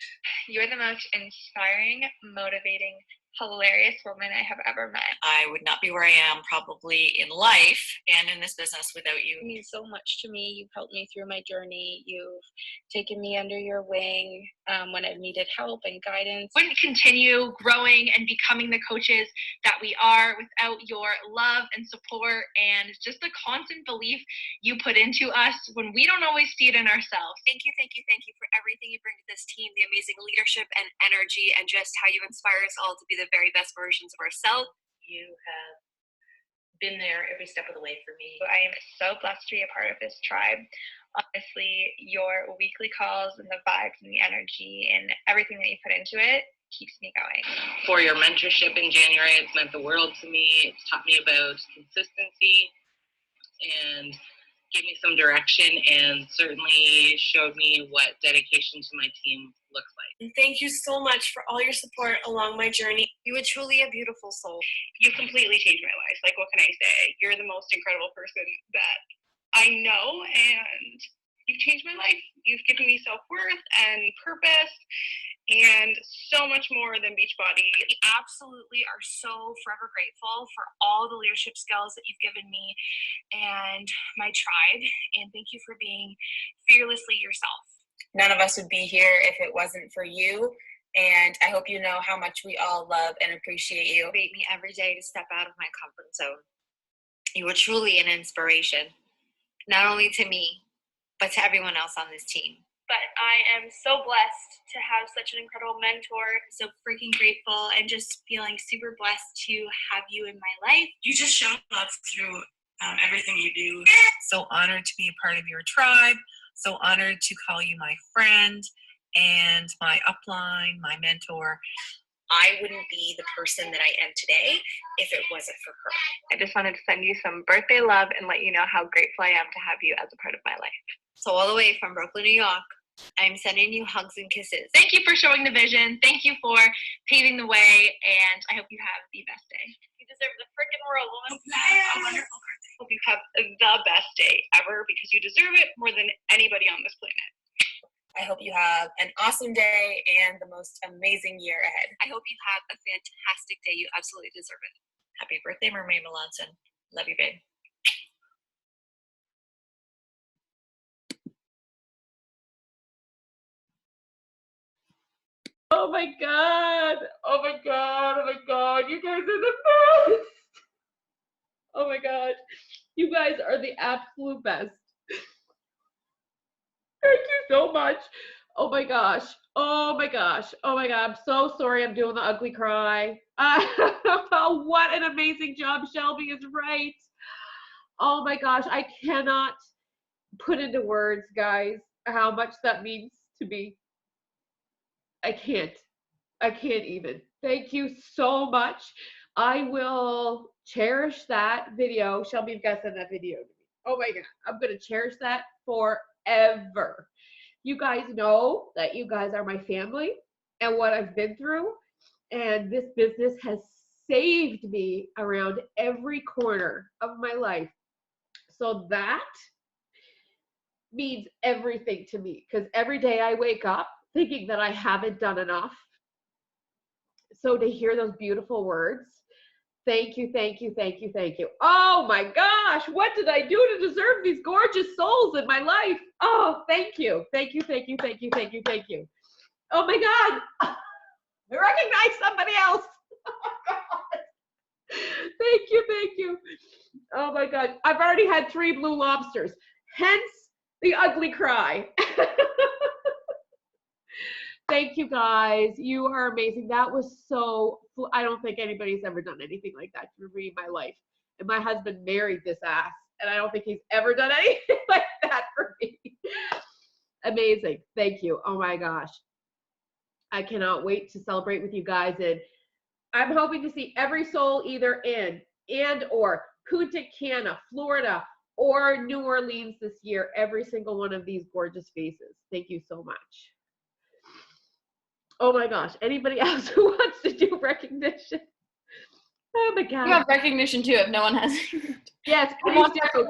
You're the most inspiring, motivating, hilarious woman I have ever met. I would not be where I am probably in life and in this business without you. You mean so much to me. You've helped me through my journey. You've taken me under your wing when I've needed help and guidance. Wouldn't continue growing and becoming the coaches that we are without your love and support and just the constant belief you put into us when we don't always see it in ourselves. Thank you for everything you bring to this team, the amazing leadership and energy, and just how you inspire us all to be the very best versions of ourselves. You have been there every step of the way for me. I am so blessed to be a part of this tribe. Honestly, your weekly calls and the vibes and the energy and everything that you put into it keeps me going. For your mentorship in January, it's meant the world to me. It's taught me about consistency and gave me some direction and certainly showed me what dedication to my team looks like. And thank you so much for all your support along my journey. You are truly a beautiful soul. You completely changed my life. Like, what can I say? You're the most incredible person that I know, and you've changed my life. You've given me self-worth and purpose and so much more than Beachbody. We absolutely are so forever grateful for all the leadership skills that you've given me and my tribe. And thank you for being fearlessly yourself. None of us would be here if it wasn't for you. And I hope you know how much we all love and appreciate you. Motivate me every day to step out of my comfort zone. You are truly an inspiration, not only to me, but to everyone else on this team. But I am so blessed to have such an incredible mentor. So freaking grateful and just feeling super blessed to have you in my life. You just show love through everything you do. So honored to be a part of your tribe. So honored to call you my friend and my upline, my mentor. I wouldn't be the person that I am today if it wasn't for her. I just wanted to send you some birthday love and let you know how grateful I am to have you as a part of my life. So all the way from Brooklyn, New York, I'm sending you hugs and kisses. Thank you for showing the vision. Thank you for paving the way, and I hope you have the best day. You deserve the freaking world, woman. A wonderful birthday. Hope you have the best day ever because you deserve it more than anybody on this planet. I hope you have an awesome day and the most amazing year ahead. I hope you have a fantastic day. You absolutely deserve it. Happy birthday, Mermaid Melanson. Love you, babe. Oh my God. Oh my God. Oh my God. You guys are the best. Oh my God. You guys are the absolute best. Thank you so much. Oh my gosh. Oh my gosh. Oh my God. I'm so sorry I'm doing the ugly cry. What an amazing job. Shelby is right. Oh my gosh. I cannot put into words, guys, how much that means to me. I can't even. Thank you so much. I will cherish that video. Shelby, you've got to send that video to me. Oh my God. I'm going to cherish that forever. You guys know that you guys are my family and what I've been through. And this business has saved me around every corner of my life. So that means everything to me because every day I wake up thinking that I haven't done enough. So to hear those beautiful words, thank you, thank you, thank you, thank you. Oh my gosh, what did I do to deserve these gorgeous souls in my life? Oh, thank you, thank you, thank you, thank you, thank you, thank you. Oh my God, I recognize somebody else. Oh God. Thank you, thank you. Oh my God, I've already had 3 blue lobsters, hence the ugly cry. Thank you guys. You are amazing. That was so, I don't think anybody's ever done anything like that for me in my life. And my husband married this ass, and I don't think he's ever done anything like that for me. Amazing. Thank you. Oh my gosh. I cannot wait to celebrate with you guys. And I'm hoping to see every soul either in and or Punta Cana, Florida, or New Orleans this year. Every single one of these gorgeous faces. Thank you so much. Oh my gosh, anybody else who wants to do recognition? Oh my God. You have recognition too if no one has. Yes, please do.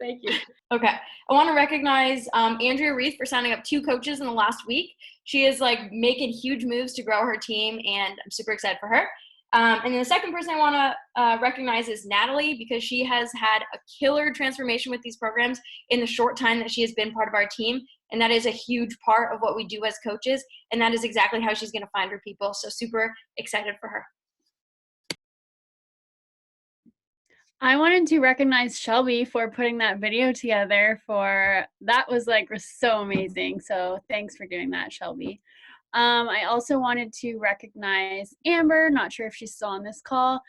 Thank you. Okay. I want to recognize Andrea Reith for signing up 2 coaches in the last week. She is like making huge moves to grow her team, and I'm super excited for her. And then the second person I want to recognize is Natalie, because she has had a killer transformation with these programs in the short time that she has been part of our team. And that is a huge part of what we do as coaches. And that is exactly how she's going to find her people. So super excited for her. I wanted to recognize Shelby for putting that video together. That was like so amazing. So thanks for doing that, Shelby. I also wanted to recognize Amber. Not sure if she's still on this call.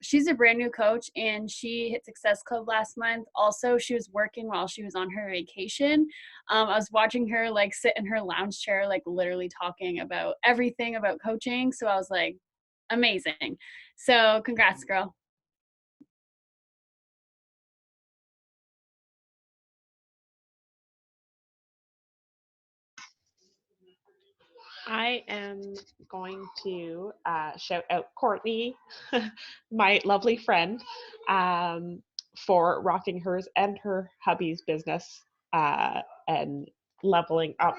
She's a brand new coach, and she hit Success Club last month. Also, she was working while she was on her vacation. I was watching her like sit in her lounge chair, like literally talking about everything about coaching. So I was like, amazing. So congrats, girl. I am going to shout out Courtney, my lovely friend, for rocking hers and her hubby's business and leveling up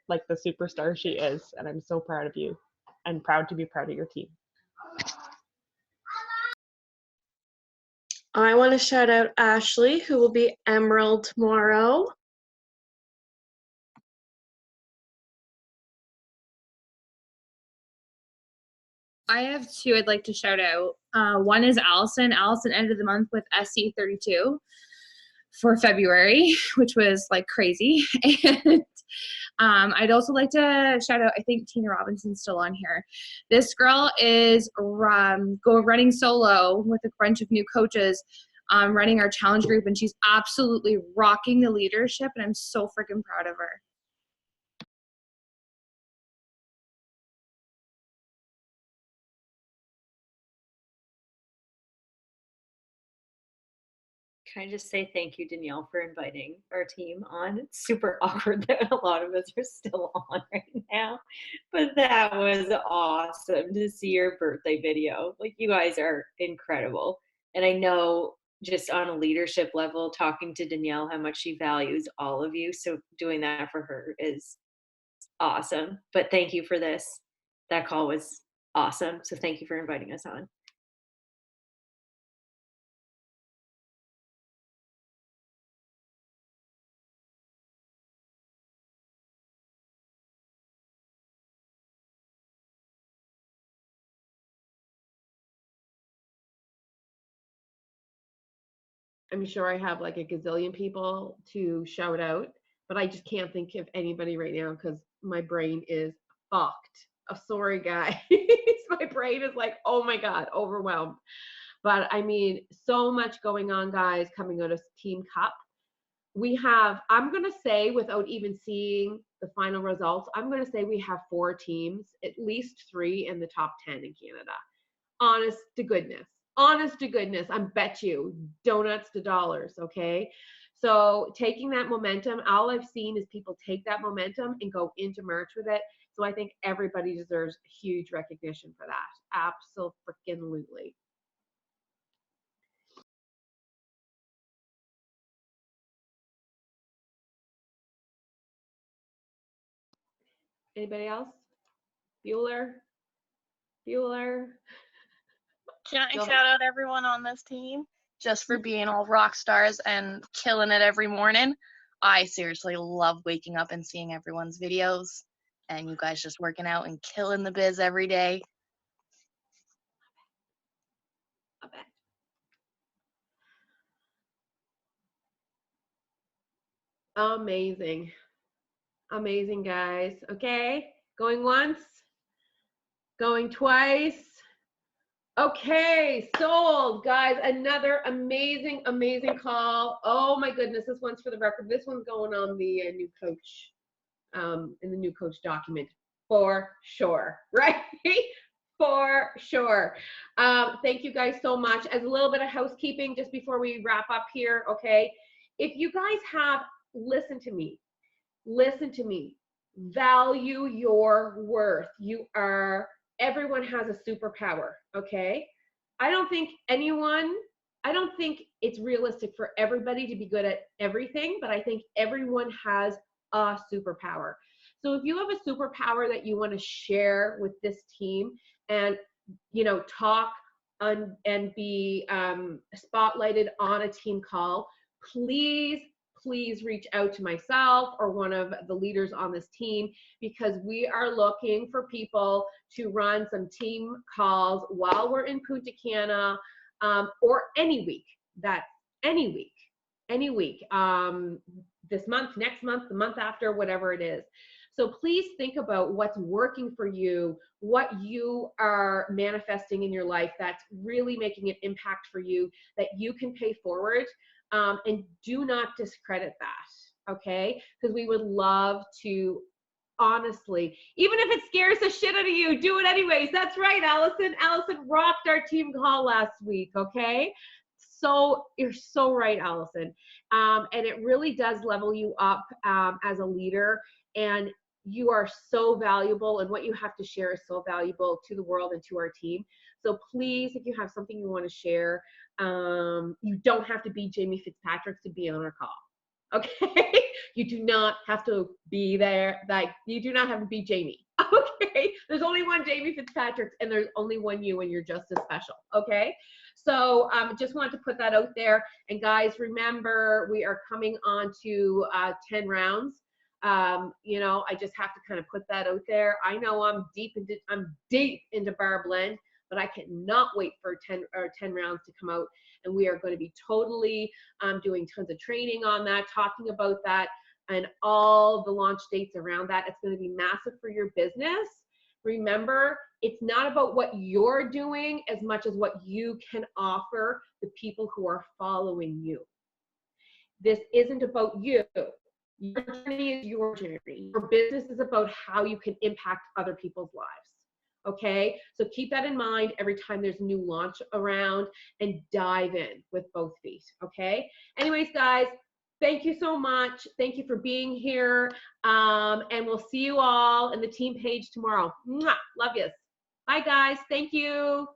like the superstar she is. And I'm so proud of you and proud to be proud of your team. I want to shout out Ashley, who will be Emerald tomorrow. I have 2 I'd like to shout out. One is Allison. Allison ended the month with SC32 for February, which was like crazy. And I'd also like to shout out, I think Tina Robinson's still on here. This girl is running solo with a bunch of new coaches, running our challenge group, and she's absolutely rocking the leadership, and I'm so freaking proud of her. Can I just say thank you, Danielle, for inviting our team on? It's super awkward that a lot of us are still on right now, but that was awesome to see your birthday video. Like, you guys are incredible. And I know just on a leadership level, talking to Danielle, how much she values all of you. So doing that for her is awesome. But thank you for this. That call was awesome. So thank you for inviting us on. I'm sure I have like a gazillion people to shout out, but I just can't think of anybody right now because my brain is fucked. I'm sorry, guys. My brain is like, oh my God, overwhelmed. But I mean, so much going on, guys, coming out of Team Cup. We have, I'm going to say, without even seeing the final results, I'm going to say we have 4 teams, at least 3 in the top 10 in Canada. Honest to goodness. Honest to goodness, I bet you donuts to dollars, okay? So taking that momentum, all I've seen is people take that momentum and go into March with it. So I think everybody deserves huge recognition for that. Absolutely. Anybody else? Bueller? Can I shout out everyone on this team just for being all rock stars and killing it every morning? I seriously love waking up and seeing everyone's videos and you guys just working out and killing the biz every day. I bet. Amazing. Amazing, guys. Okay, going once, going twice. Okay, sold, guys. Another amazing call. Oh my goodness, this one's for the record. This one's going on the new coach, in the new coach document for sure, right? For sure. Thank you guys so much. As a little bit of housekeeping, just before we wrap up here, okay? If you guys have, listen to me. Value your worth. Everyone has a superpower, okay? I don't think anyone I don't think it's realistic for everybody to be good at everything, but I think everyone has a superpower. So if you have a superpower that you want to share with this team and, you know, talk and be spotlighted on a team call, please reach out to myself or one of the leaders on this team, because we are looking for people to run some team calls while we're in Punta Cana, or any week, any week, this month, next month, the month after, whatever it is. So please think about what's working for you, what you are manifesting in your life that's really making an impact for you that you can pay forward, and do not discredit that, okay? Because we would love to, honestly, even if it scares the shit out of you, do it anyways. That's right, Allison. Allison rocked our team call last week, okay? So you're so right, Allison. And it really does level you up as a leader, and you are so valuable, and what you have to share is so valuable to the world and to our team. So please, if you have something you want to share, you don't have to be Jamie Fitzpatrick to be on our call. Okay, you do not have to be there. Like, you do not have to be Jamie. Okay, there's only one Jamie Fitzpatrick, and there's only one you, and you're just as special. Okay, so just wanted to put that out there. And guys, remember, we are coming on to 10 rounds. You know, I just have to kind of put that out there. I know I'm deep into bar blend, but I cannot wait for 10 rounds to come out, and we are going to be totally doing tons of training on that, talking about that, and all the launch dates around that. It's going to be massive for your business. Remember, it's not about what you're doing as much as what you can offer the people who are following you. This isn't about you. Your journey is your journey. Your business is about how you can impact other people's lives. Okay, so keep that in mind every time there's a new launch around, and dive in with both feet. Okay, anyways, guys, thank you so much. Thank you for being here, and we'll see you all in the team page tomorrow. Mwah! Love yous. Bye, guys. Thank you.